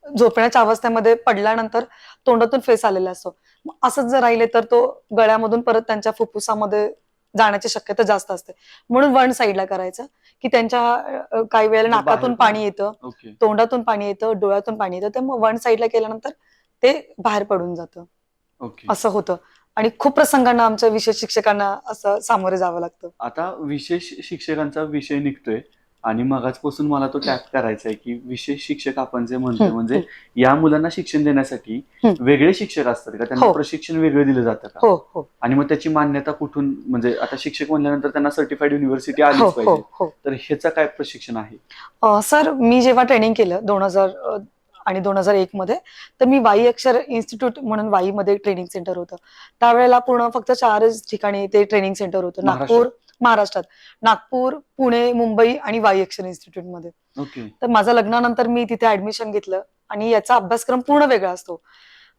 झोपण्याच्या अवस्थेमध्ये पडल्यानंतर तोंडातून फेस आलेला असतो. मग असंच जर राहिले तर तो गळ्यामधून परत त्यांच्या फुफ्फुसामध्ये जाण्याची शक्यता जास्त असते. म्हणून वन साईडला करायचं की त्यांच्या काही वेळेला ते बाहेर नाकातून पण पाणी येतं, ओके. तोंडातून पाणी येतं, डोळ्यातून पाणी येतं. तर मग वन साईडला केल्यानंतर ते बाहेर पडून जातं. ओके. असं होतं. आणि खूप प्रसंगांना आमच्या विशेष शिक्षकांना असं सामोरे जावं लागतं. आता विशेष शिक्षकांचा विषय निघतोय आणि मगाचपासून मला तो टॅप करायचा आहे की विशेष शिक्षक आपण जे म्हणतोय, म्हणजे या मुलांना शिक्षण देण्यासाठी वेगळे शिक्षक असतात का? त्यांना हो. प्रशिक्षण वेगळं दिलं जातं का? हो हो आणि मग त्याची मान्यता कुठून, म्हणजे आता शिक्षक म्हणल्यानंतर त्यांना सर्टिफाईड युनिव्हर्सिटी हो आलीच हो पाहिजे, हो. तर ह्याचं काय प्रशिक्षण आहे? सर मी जेव्हा ट्रेनिंग केलं 2000 आणि 2001 मध्ये, तर मी वाई अक्षर इन्स्टिट्यूट म्हणून वाईमध्ये ट्रेनिंग सेंटर होतं. त्यावेळेला पूर्ण फक्त 4च ठिकाणी ते ट्रेनिंग सेंटर होतं. नागपूर, महाराष्ट्रात नागपूर, पुणे, मुंबई आणि वाई अक्षर इन्स्टिट्यूटमध्ये. ओके. तर माझं लग्नानंतर मी तिथे ऍडमिशन घेतलं आणि याचा अभ्यासक्रम पूर्ण वेगळा असतो.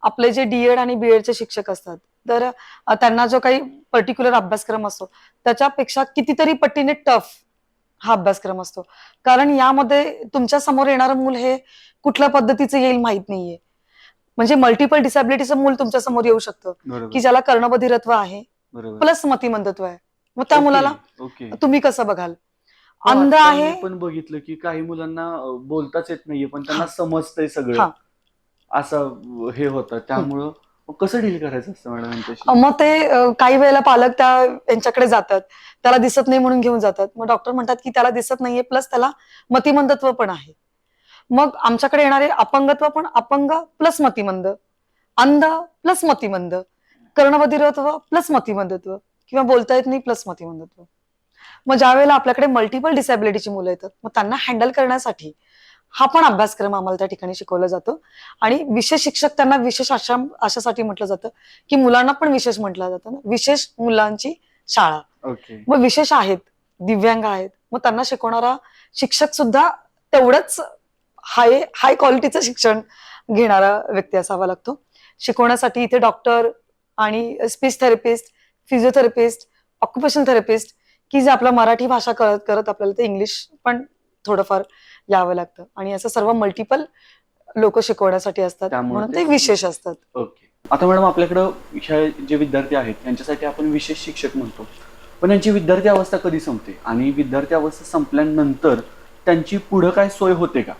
आपले जे डीएड आणि बीएडचे शिक्षक असतात, तर त्यांना जो काही पर्टिक्युलर अभ्यासक्रम असतो त्याच्यापेक्षा कितीतरी पटीने टफ हा अभ्यासक्रम असतो. कारण यामध्ये तुमच्या समोर येणारं मूल हे कुठल्या पद्धतीचं येईल माहित नाहीये. म्हणजे मल्टिपल डिसॅबिलिटीचं मूल तुमच्या समोर येऊ शकतं की बरोबर. ज्याला कर्णबधिरत्व आहे बरोबर. प्लस मतिमंदत्व आहे. मग त्या मुलाला ओके. तुम्ही कसं बघाल? हो, अंध आता आहे. मी पण बघितलं की काही मुलांना बोलताच येत नाहीये पण त्यांना हा. समजतंय सगळं, हा. असं हे होतं. त्यामुळं मग कसं डील करायचं असतं मॅडम यांच्याशी? मग ते काही वेळेला पालक यांच्याकडे जातात, त्याला दिसत नाही म्हणून घेऊन जातात. मग डॉक्टर म्हणतात की त्याला दिसत नाहीये प्लस त्याला मतिमंदत्व पण आहे. मग आमच्याकडे येणारे अपंगत्व पण अपंग प्लस मतिमंद, अंध प्लस मतिमंद, कर्णबधिरत्व प्लस मतिमंदत्व किंवा बोलता येत नाही प्लस मतिमंदत्व. मग ज्या वेळेला आपल्याकडे मल्टिपल डिसॅबिलिटीची मुलं येतात, मग त्यांना हँडल करण्यासाठी हा पण अभ्यासक्रम आम्हाला त्या ठिकाणी शिकवला जातो. आणि विशेष शिक्षक त्यांना विशेष आश्रम अशासाठी म्हटलं जातं की मुलांना पण विशेष म्हटलं जातं ना, विशेष मुलांची शाळा. ओके. मग विशेष आहेत, दिव्यांग आहेत, मग त्यांना शिकवणारा शिक्षक सुद्धा तेवढंच हाय क्वालिटीचं शिक्षण घेणारा व्यक्ती असावा लागतो. शिकवण्यासाठी इथे डॉक्टर आणि speech therapist, physiotherapist, occupational therapist, की जे आपला मराठी भाषा करत करत आपल्याला ते इंग्लिश पण थोडंफार यावं लागतं. आणि असं सर्व मल्टिपल लोक शिकवण्यासाठी असतात, त्यामुळे म्हणून ते विशेष असतात. ओके. आता मॅडम आपल्याकडं ह्या जे विद्यार्थी आहेत यांच्यासाठी आपण विशेष शिक्षक म्हणतो, पण यांची विद्यार्थी अवस्था कधी संपते आणि विद्यार्थी अवस्था संपल्यानंतर त्यांची पुढं काय सोय होते का?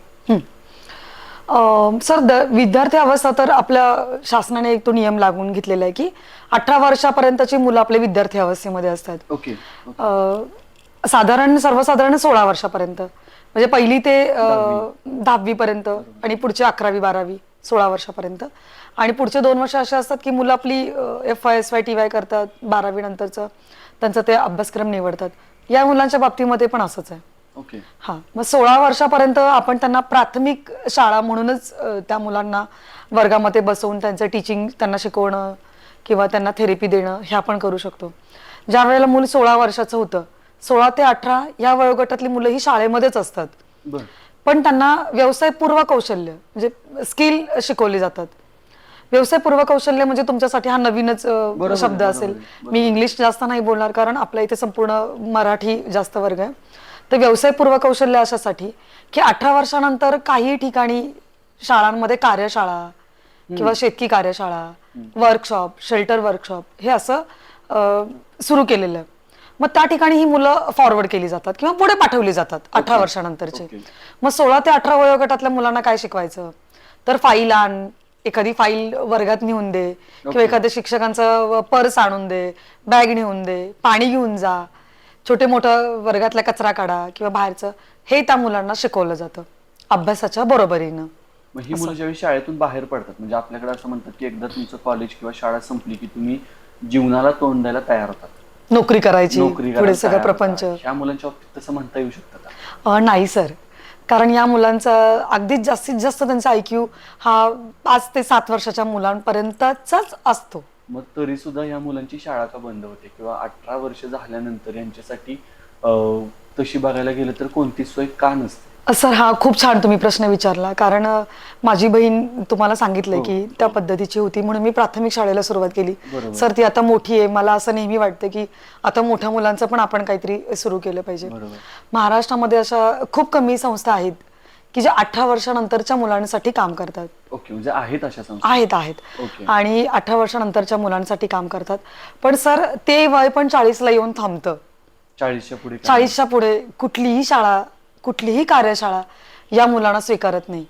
सर विद्यार्थी अवस्था तर आपल्या शासनाने एक तो नियम लागून घेतलेला आहे की 18 वर्षापर्यंतची मुलं आपल्या विद्यार्थी अवस्थेमध्ये असतात. ओके. सर्वसाधारण 16 वर्षापर्यंत, म्हणजे पहिली ते 10वी पर्यंत आणि पुढचे 11वी 12वी 16 वर्षापर्यंत. आणि पुढचे 2 वर्ष असे असतात की मुलं आपली FY, SY, TY करतात, 12वी नंतरचं त्यांचा ते अभ्यासक्रम निवडतात. या मुलांच्या बाबतीमध्ये पण असंच आहे. ओके. हा, मग 16 वर्षापर्यंत आपण त्यांना प्राथमिक शाळा म्हणूनच त्या मुलांना वर्गामध्ये बसवून त्यांचं टीचिंग त्यांना शिकवणं किंवा त्यांना थेरपी देणं हे आपण करू शकतो. ज्या वेळेला मूल 16 वर्षाचं होतं, 16 ते 18 या वयोगटातली मुलं ही शाळेमध्येच असतात, पण त्यांना व्यवसायपूर्व कौशल्य म्हणजे स्किल शिकवली जातात. व्यवसायपूर्व कौशल्य म्हणजे तुमच्यासाठी हा नवीनच शब्द असेल. मी इंग्लिश जास्त नाही बोलणार कारण आपल्या इथे संपूर्ण मराठी जास्त वर्ग आहे. तर व्यवसायपूर्व कौशल्य अशासाठी की 18 वर्षानंतर काही ठिकाणी शाळांमध्ये कार्यशाळा किंवा शेतकी कार्यशाळा, वर्कशॉप, शेल्टर वर्कशॉप हे असं सुरू केलेलं आहे. मग त्या ठिकाणी ही मुलं फॉरवर्ड केली जातात किंवा पुढे पाठवली जातात 18 वर्षानंतरचे. मग 16 ते 18 वयोगटातल्या मुलांना काय शिकवायचं, तर फाईल आण, एखादी फाईल वर्गात नेऊन दे किंवा एखाद्या शिक्षकांचं पर्स आणून दे, बॅग नेऊन दे, पाणी घेऊन जा, छोटे मोठं वर्गातला कचरा काढा किंवा बाहेरचं, हे त्या मुलांना शिकवलं जातं अभ्यासाच्या बरोबरीनं. मग ही मुलं ज्यावेळी शाळेतून बाहेर पडतात, म्हणजे आपल्याकडे असं म्हणतात की एकदा तुमचं कॉलेज किंवा शाळा संपली की तुम्ही जीवनाला तोंड द्यायला तयार होतात, नोकरी करायची, पुढे सगळं प्रपंच. ह्या मुलांच्या बाबतीत तसं म्हणता येऊ शकतं का? नाही सर, कारण या मुलांचा अगदीच जास्तीत जास्त त्यांचा IQ हा 5 ते 7 वर्षाच्या मुलांपर्यंतचाच असतो. मग तरी सुद्धा या मुलांची शाळा का बंद होते किंवा 18 वर्ष झाल्यानंतर यांच्यासाठी तशी बघायला गेलं तर कोणती सोय का नसते? सर हा खूप छान तुम्ही प्रश्न विचारला, कारण माझी बहीण तुम्हाला सांगितलंय की त्या पद्धतीची होती म्हणून मी प्राथमिक शाळेला सुरुवात केली. सर ती आता मोठी आहे, मला असं नेहमी वाटतं की आता मोठ्या मुलांचं पण आपण काहीतरी सुरू केलं पाहिजे. महाराष्ट्रामध्ये अशा खूप कमी संस्था आहेत की ज्या 18 वर्षानंतरच्या मुलांसाठी काम करतात. ओके, म्हणजे आहेत अशा संस्था? आहेत आणि 18 वर्षानंतरच्या मुलांसाठी काम करतात. पण सर ते वय पण 40ला येऊन थांबतं. 40च्या पुढे कुठलीही शाळा, कुठलीही कार्यशाळा या मुलांना स्वीकारत नाही.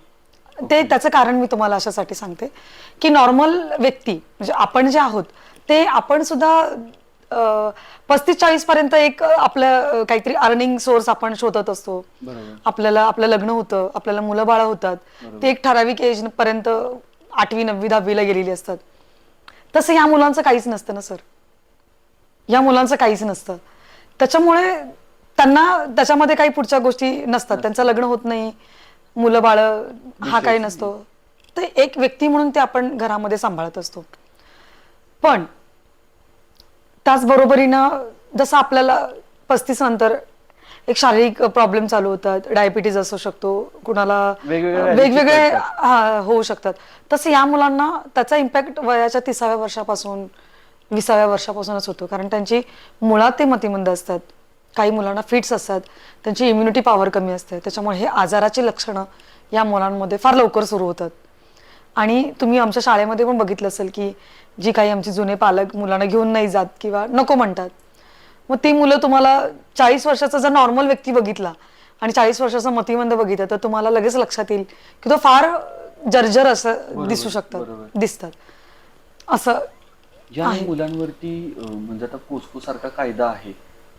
ते त्याचं कारण मी तुम्हाला अशासाठी सांगते की नॉर्मल व्यक्ती म्हणजे आपण जे आहोत ते आपण सुद्धा 35-40 पर्यंत एक आपलं काहीतरी अर्निंग सोर्स आपण शोधत असतो. आपल्याला आपलं लग्न होतं, आपल्याला मुलं बाळ होतात, ते एक ठराविक एज पर्यंत 8वी 9वी 10वीला गेलेली असतात. तसं या मुलांचं काहीच नसतं ना सर, या मुलांचं काहीच नसतं. त्याच्यामुळे त्यांना त्याच्यामध्ये काही पुढच्या गोष्टी नसतात, त्यांचं लग्न होत नाही, मुलं बाळ हा काही नसतो. तर एक व्यक्ती म्हणून ते आपण घरामध्ये सांभाळत असतो. पण त्याचबरोबरीनं जसं आपल्याला 35 नंतर एक शारीरिक प्रॉब्लेम चालू होतात, डायबिटीज असू शकतो, कुणाला वेगवेगळे होऊ शकतात, तसं या मुलांना त्याचा इम्पॅक्ट वयाच्या 30व्या वर्षापासून 20व्या वर्षापासूनच होतो. कारण त्यांची मुळात ते मतिमंद असतात, काही मुलांना फिट्स असतात, त्यांची इम्युनिटी पॉवर कमी असते, त्याच्यामुळे हे आजाराची लक्षणं या मुलांमध्ये फार लवकर सुरू होतात. आणि तुम्ही आमच्या शाळेमध्ये पण बघितलं असेल की जी काही आमचे जुने पालक मुलांना घेऊन नाही जात किंवा नको म्हणतात, मग ती मुलं तुम्हाला 40 वर्षाचा जर नॉर्मल व्यक्ती बघितला आणि 40 वर्षाचा मतिमंद बघितलं तर तुम्हाला लगेच लक्षात येईल की तो फार जर्जर असं दिसतात. असं या मुलांवरती म्हणजे आता पोस्को सारखा कायदा आहे,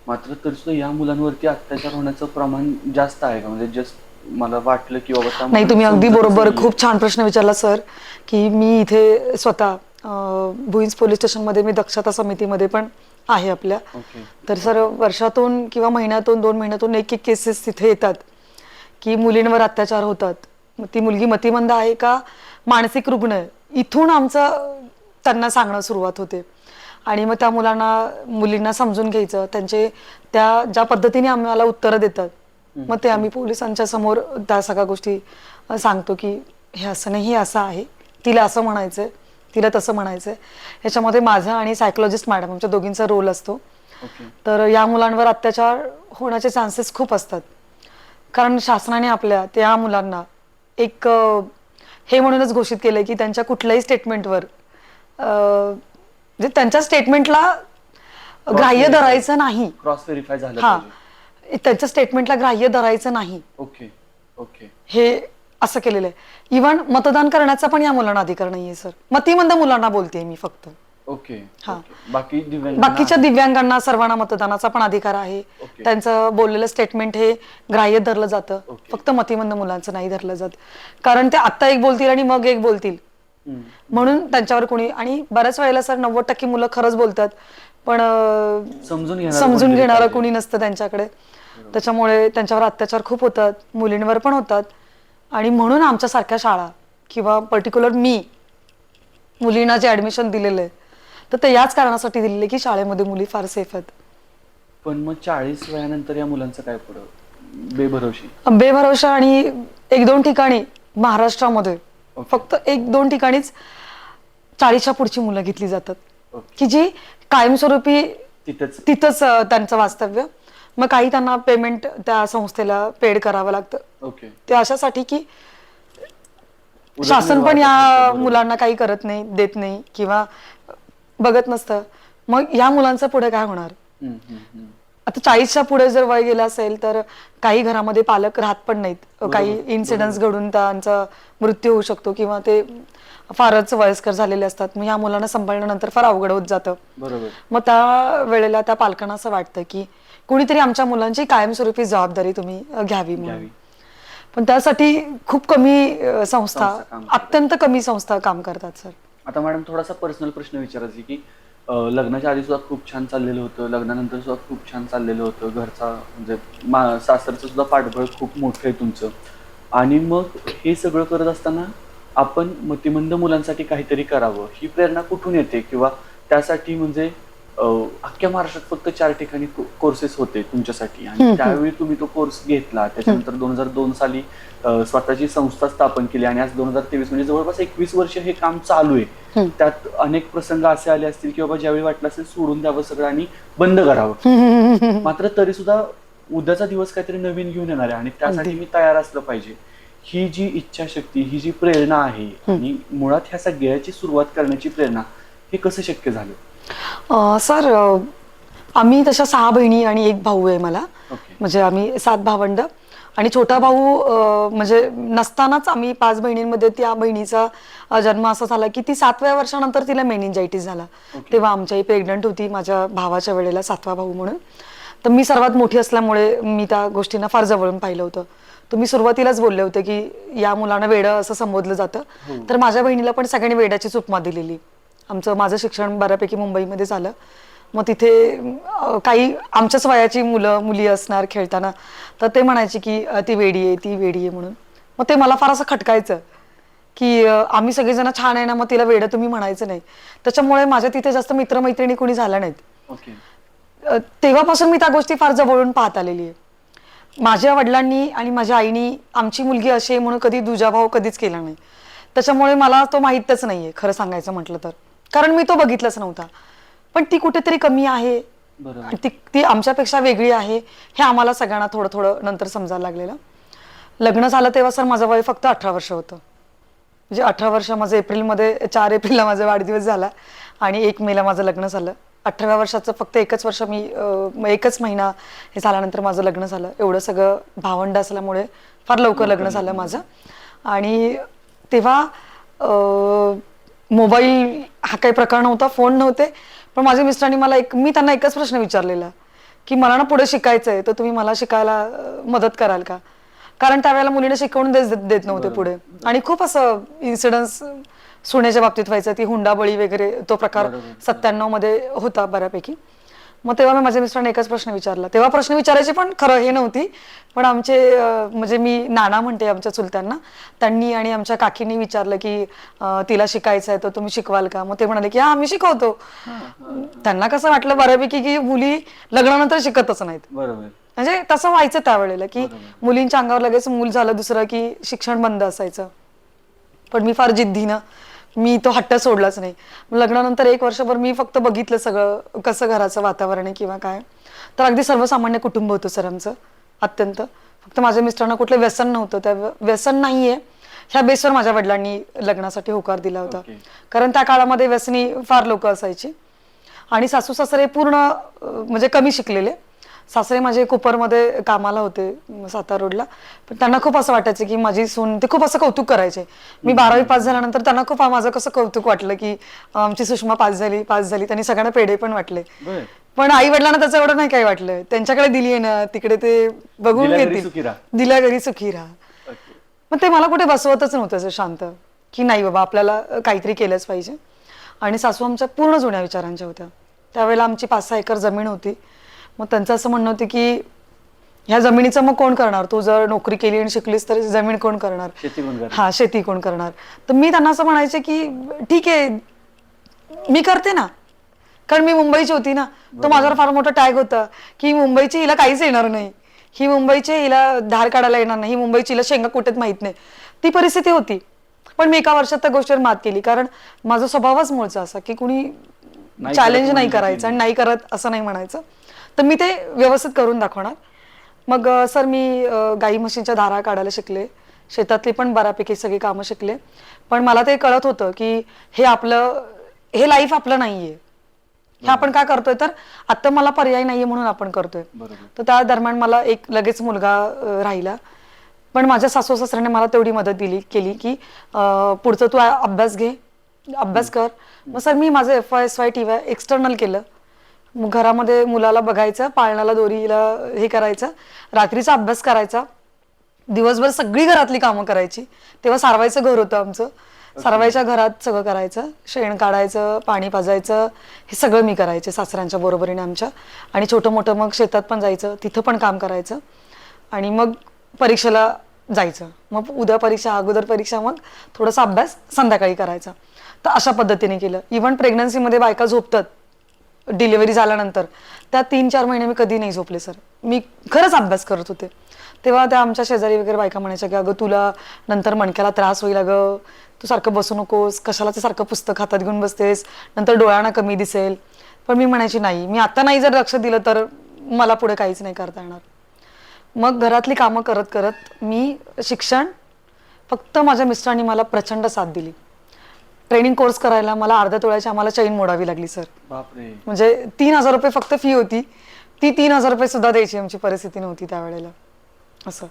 मात्र तरी सुद्धा या मुलांवरती अत्याचार होण्याचं प्रमाण जास्त आहे का? म्हणजे जस्ट मला वाटलं की बाबा नाही, तुम्ही अगदी बरोबर, खूप छान प्रश्न विचारला सर. की मी इथे स्वतः भुईंज पोलीस स्टेशनमध्ये मी दक्षता समितीमध्ये पण आहे आपल्या. तर सर वर्षातून किंवा महिन्यातून 2 महिन्यातून एक केसेस तिथे येतात की मुलींवर अत्याचार होतात. मग ती मुलगी मतिमंद आहे का मानसिक रुग्ण आहे, इथून आमचं त्यांना सांगणं सुरुवात होते. आणि मग त्या मुलींना समजून घ्यायचं, त्यांचे त्या ज्या पद्धतीने आम्हाला उत्तरं देतात मग ते आम्ही पोलिसांच्या समोर त्या सगळ्या गोष्टी सांगतो की हे असं नाही, हे असं आहे, तिला असं म्हणायचंय, तिला तसं म्हणायचंय. ह्याच्यामध्ये माझा आणि सायकोलॉजिस्ट मॅडम आमच्या दोघींचा रोल असतो. तर या मुलांवर अत्याचार होण्याचे चान्सेस खूप असतात, कारण शासनाने आपल्या त्या मुलांना एक हे म्हणूनच घोषित केलंय की त्यांच्या कुठल्याही स्टेटमेंटवर म्हणजे त्यांच्या स्टेटमेंटला ग्राह्य धरायचं नाही, क्रॉस व्हेरीफाय झालं पाहिजे, त्यांच्या स्टेटमेंटला ग्राह्य धरायचं नाही. ओके ओके, हे असं केलेलं आहे. इव्हन मतदान करण्याचा पण या मुलांना अधिकार नाहीये सर. मतिमंद मुलांना बोलते मी फक्त. ओके. हा. ओके. बाकी बाकीच्या दिव्यांगांना सर्वांना मतदानाचा पण अधिकार आहे. ओके. त्यांचं बोललेलं स्टेटमेंट हे ग्राह्य धरलं जातं. ओके. फक्त मतिमंद मुलांचं नाही धरलं जात, कारण ते आत्ता एक बोलतील आणि मग एक बोलतील, म्हणून त्यांच्यावर कोणी. आणि बऱ्याच वेळेला सर 90% मुलं खरंच बोलतात, पण समजून घेणारं कोणी नसतं त्यांच्याकडे. त्याच्यामुळे त्यांच्यावर अत्याचार खूप होतात, मुलींवर पण होतात. आणि म्हणून आमच्या सारख्या शाळा किंवा पर्टिक्युलर मी मुलींना जे ऍडमिशन दिलेलं आहे तर ते याच कारणासाठी दिलेले की शाळेमध्ये मुली फार सेफ आहेत. पण मग 40 वयानंतर या मुलांचं काय पुढं? बेभरोशा. आणि 1-2 ठिकाणी महाराष्ट्रामध्ये फक्त 1-2 ठिकाणीच 40च्या पुढची मुलं घेतली जातात, की जी कायमस्वरूपी तिथंच त्यांचं वास्तव्य. मग काही त्यांना पेमेंट त्या संस्थेला पेड करावं लागतं. ते अशासाठी की शासन पण या मुलांना काही करत नाही, देत नाही किंवा बघत नसतं. मग या मुलांचं पुढे काय होणार? आता 40च्या पुढे जर वय गेलं असेल तर काही घरामध्ये पालक राहत पण नाहीत. काही इन्सिडेंट्स घडून त्यांचा मृत्यू होऊ शकतो किंवा ते फारच वयस्कर झालेले असतात. मग या मुलांना सांभाळल्यानंतर फार अवघड होत जातं. मग त्या वेळेला त्या पालकांना असं वाटतं की कोणीतरी आमच्या मुलांची कायमस्वरूपी जबाबदारी तुम्ही घ्यावी म्हणून. पण त्यासाठी खूप कमी संस्था, अत्यंत कमी संस्था काम करतात सर. आता मॅडम थोडासा पर्सनल प्रश्न विचारायचा की लग्नाच्या आधी सुद्धा खूप छान चाललेलं होतं, लग्नानंतर सुद्धा खूप छान चाललेलं होतं, घरचा म्हणजे सासरचं सुद्धा पाठबळ खूप मोठं आहे तुमचं, आणि मग हे सगळं करत असताना आपण मतिमंद मुलांसाठी काहीतरी करावं ही प्रेरणा कुठून येते? किंवा त्यासाठी म्हणजे अख्ख्या महाराष्ट्रात फक्त 4 ठिकाणी कोर्सेस होते तुमच्यासाठी, आणि त्यावेळी तुम्ही तो कोर्स घेतला. त्याच्यानंतर 2002 साली स्वतःची संस्था स्थापन केली, आणि आज 2023 म्हणजे जवळपास 21 वर्ष हे काम चालू आहे. त्यात अनेक प्रसंग असे आले असतील की बाबा ज्यावेळी वाटलं असेल सोडून द्यावं सगळं आणि बंद करावं, मात्र तरी सुद्धा उद्याचा दिवस काहीतरी नवीन घेऊन येणार आहे आणि त्यासाठी मी तयार असलं पाहिजे. ही जी इच्छाशक्ती, ही जी प्रेरणा आहे, आणि मुळात ह्या सगळ्याची सुरुवात करण्याची प्रेरणा, हे कसं शक्य झालं? सर आम्ही तशा 6 बहिणी आणि 1 भाऊ आहे मला. म्हणजे आम्ही 7 भावंड. आणि छोटा भाऊ म्हणजे नसतानाच आम्ही 5 बहिणींमध्ये त्या बहिणीचा जन्म असा झाला की ती 7व्या वर्षानंतर तिला मेनिंजायटिस झाला. तेव्हा आमच्या आई प्रेग्नंट होती माझ्या भावाच्या वेळेला, 7वा भाऊ म्हणून. तर मी सर्वात मोठी असल्यामुळे मी त्या गोष्टींना फार जवळून पाहिलं होतं. तुम्ही सुरुवातीलाच बोलले होते की या मुलांना वेडं असं संबोधलं जातं, तर माझ्या बहिणीला पण सगळ्यांनी वेड्याची उपमा दिलेली. माझं शिक्षण बऱ्यापैकी मुंबईमध्ये झालं. मग तिथे काही आमच्याच वयाची मुलं मुली असणार खेळताना, तर ते म्हणायचे की ती वेडी आहे, ती वेडी आहे म्हणून. मग ते मला फार असं खटकायचं की आम्ही सगळेजण छान आहे ना, मग तिला वेडं तुम्ही म्हणायचं नाही. त्याच्यामुळे माझ्या तिथे जास्त मित्रमैत्रिणी कोणी झाल्या नाहीत. तेव्हापासून मी त्या गोष्टी फार जवळून पाहत आलेली आहे. माझ्या वडिलांनी आणि माझ्या आईनी आमची मुलगी अशी आहे म्हणून कधी दुजाभाव कधीच केला नाही. त्याच्यामुळे मला तो माहीतच नाहीये खरं सांगायचं म्हटलं तर, कारण मी तो बघितलाच नव्हता. पण ती कुठेतरी कमी आहे, ती आमच्यापेक्षा वेगळी आहे हे आम्हाला सगळ्यांना थोडं थोडं नंतर समजायला लागलेलं. लग्न झालं तेव्हा सर माझं वय फक्त 18 वर्ष होतं. म्हणजे 18 वर्ष माझं एप्रिलमध्ये, 4 एप्रिलला माझा वाढदिवस झाला आणि 1 मेला माझं लग्न झालं. 18व्या वर्षाचं फक्त 1च वर्ष मी 1च महिना हे झाल्यानंतर माझं लग्न झालं. एवढं सगळं भावंड असल्यामुळे फार लवकर लग्न झालं माझं. आणि तेव्हा मोबाईल हा काही प्रकार नव्हता, फोन नव्हते. पण माझ्या मिस्टरांनी मी त्यांना एकच प्रश्न विचारलेला की मला ना पुढे शिकायचं आहे, तर तुम्ही मला शिकायला मदत कराल का? कारण त्यावेळेला मुलींना शिकवून देत नव्हते पुढे. आणि खूप असं इन्सिडन्स सुनेच्या बाबतीत व्हायचं, ती हुंडाबळी वगैरे तो प्रकार 97 मध्ये होता बऱ्यापैकी. मग तेव्हा मी माझ्या मिस्टरांना एकच प्रश्न विचारला. तेव्हा प्रश्न विचारायची पण खरं हे नव्हती, पण आमचे म्हणजे मी नाना म्हणते आमच्या चुलत्यांना, त्यांनी आणि आमच्या काकींनी विचारलं की तिला शिकायचं आहे तर तुम्ही शिकवाल का? मग ते म्हणाले की हा आम्ही शिकवतो. त्यांना कसं वाटलं बऱ्यापैकी की मुली लग्नानंतर शिकतच नाहीत. म्हणजे तसं व्हायचं त्यावेळेला की मुलींच्या अंगावर लगेच मूल झालं दुसरं की शिक्षण बंद असायचं. पण मी फार जिद्दीनं मी तो हट्ट सोडलाच नाही. लग्नानंतर 1 वर्षभर मी फक्त बघितलं सगळं कसं घराचं वातावरण आहे किंवा काय. तर अगदी सर्वसामान्य कुटुंब होतं सर आमचं, अत्यंत. फक्त माझ्या मिस्टरांना कुठलं व्यसन नव्हतं. त्या व्यसन नाहीये ह्या बेसवर माझ्या वडिलांनी लग्नासाठी होकार दिला होता. कारण त्या काळामध्ये व्यसनी फार लोक असायची आणि सासू सासरे पूर्ण म्हणजे कमी शिकलेले. सासरे माझे कुपरमध्ये कामाला होते सातारा रोडला. पण त्यांना खूप असं वाटायचं की माझी सून, ते खूप असं कौतुक करायचे. मी 12वी पास झाल्यानंतर त्यांना खूप माझं कसं कौतुक वाटलं की आमची सुषमा पास झाली. त्यांनी सगळ्यांना पेढे पण वाटले. बर. पण आई वडिलांना त्याचं एवढं नाही काही वाटलं. त्यांच्याकडे दिली आहे ना, तिकडे ते बघून दिल्या घरी घेतील, सुखी राहा. दिल्या घरी सुखी राहा. Okay. मग ते मला कुठे बसवतच नव्हतं असं शांत, की नाही बाबा आपल्याला काहीतरी केलंच पाहिजे. आणि सासू आमच्या पूर्ण जुन्या विचारांच्या होत्या. त्यावेळेला आमची 5-6 एकर जमीन होती. मग त्यांचं असं म्हणणं होतं की ह्या जमिनीचं मग कोण करणार, तू जर नोकरी केली आणि शिकलीस तर जमीन कोण करणार, शेती कोण करणार? हा शेती कोण करणार. तर मी त्यांना असं म्हणायचे की ठीक आहे मी करते ना, कारण मी मुंबईची होती ना. तो माझ्यावर फार मोठा टॅग होता की मुंबईची हिला काहीच येणार नाही, ही मुंबईची हिला धार काढायला येणार नाही, ही मुंबईची हिला शेंगा कुठेच माहित नाही. ती परिस्थिती होती. पण मी एका वर्षात त्या गोष्टीवर मात केली, कारण माझा स्वभावच मूळचा असा की कुणी चॅलेंज नाही करायचं आणि नाही करत असं नाही म्हणायचं. तर मी ते व्यवस्थित करून दाखवणार. मग सर मी गाई म्हशींच्या धारा काढायला शिकले, शेतातली पण बऱ्यापैकी सगळी कामं शिकले. पण मला ते कळत होतं की हे लाईफ आपलं नाहीये, हे आपण काय करतोय, तर आता मला पर्याय नाहीये म्हणून आपण करतोय. तर त्या दरम्यान मला एक लगेच मुलगा राहिला. पण माझ्या सासू सासऱ्याने मला तेवढी मदत केली की पुढचं तू अभ्यास घे, अभ्यास कर. मग सर मी माझं FY TY एक्सटर्नल केलं. मग घरामध्ये मुलाला बघायचं, पाळण्याला दोरीला हे करायचं, रात्रीचा अभ्यास करायचा, दिवसभर सगळी घरातली कामं करायची. तेव्हा सारवायचं घर होतं आमचं, सारवायच्या घरात सगळं करायचं, शेण काढायचं, पाणी पाजायचं, हे सगळं मी करायचे सासऱ्यांच्या बरोबरीने आमच्या. आणि छोटं मोठं मग शेतात पण जायचं, तिथं पण काम करायचं. आणि मग परीक्षेला जायचं. मग उद्या परीक्षा, अगोदर परीक्षा, मग थोडासा अभ्यास संध्याकाळी करायचा. तर अशा पद्धतीने केलं. इव्हन प्रेग्नन्सीमध्ये बायका झोपतात डिलिव्हरी झाल्यानंतर, त्या 3-4 महिने मी कधी नाही झोपले सर. मी खरंच अभ्यास करत होते. तेव्हा त्या आमच्या शेजारी वगैरे बायका म्हणायच्या की अगं तुला नंतर मणक्याला त्रास होईल, अगं तू सारखं बसू नकोस, कशाला ते सारखं पुस्तक हातात घेऊन बसतेस, नंतर डोळ्यांना कमी दिसेल. पण मी म्हणायची नाही, मी आता नाही जर लक्ष दिलं तर मला पुढे काहीच नाही करता येणार. मग घरातली कामं करत करत मी शिक्षण, फक्त माझ्या मिस्टरांनी मला प्रचंड साथ दिली. ट्रेनिंग कोर्स करायला मला अर्ध्या तोळ्याची आम्हाला चैन मोडावी लागली सर. बापरे. म्हणजे 3,000 रुपये फक्त फी होती, ती 3,000 रुपये सुद्धा द्यायची आमची परिस्थिती नव्हती त्यावेळेला. असं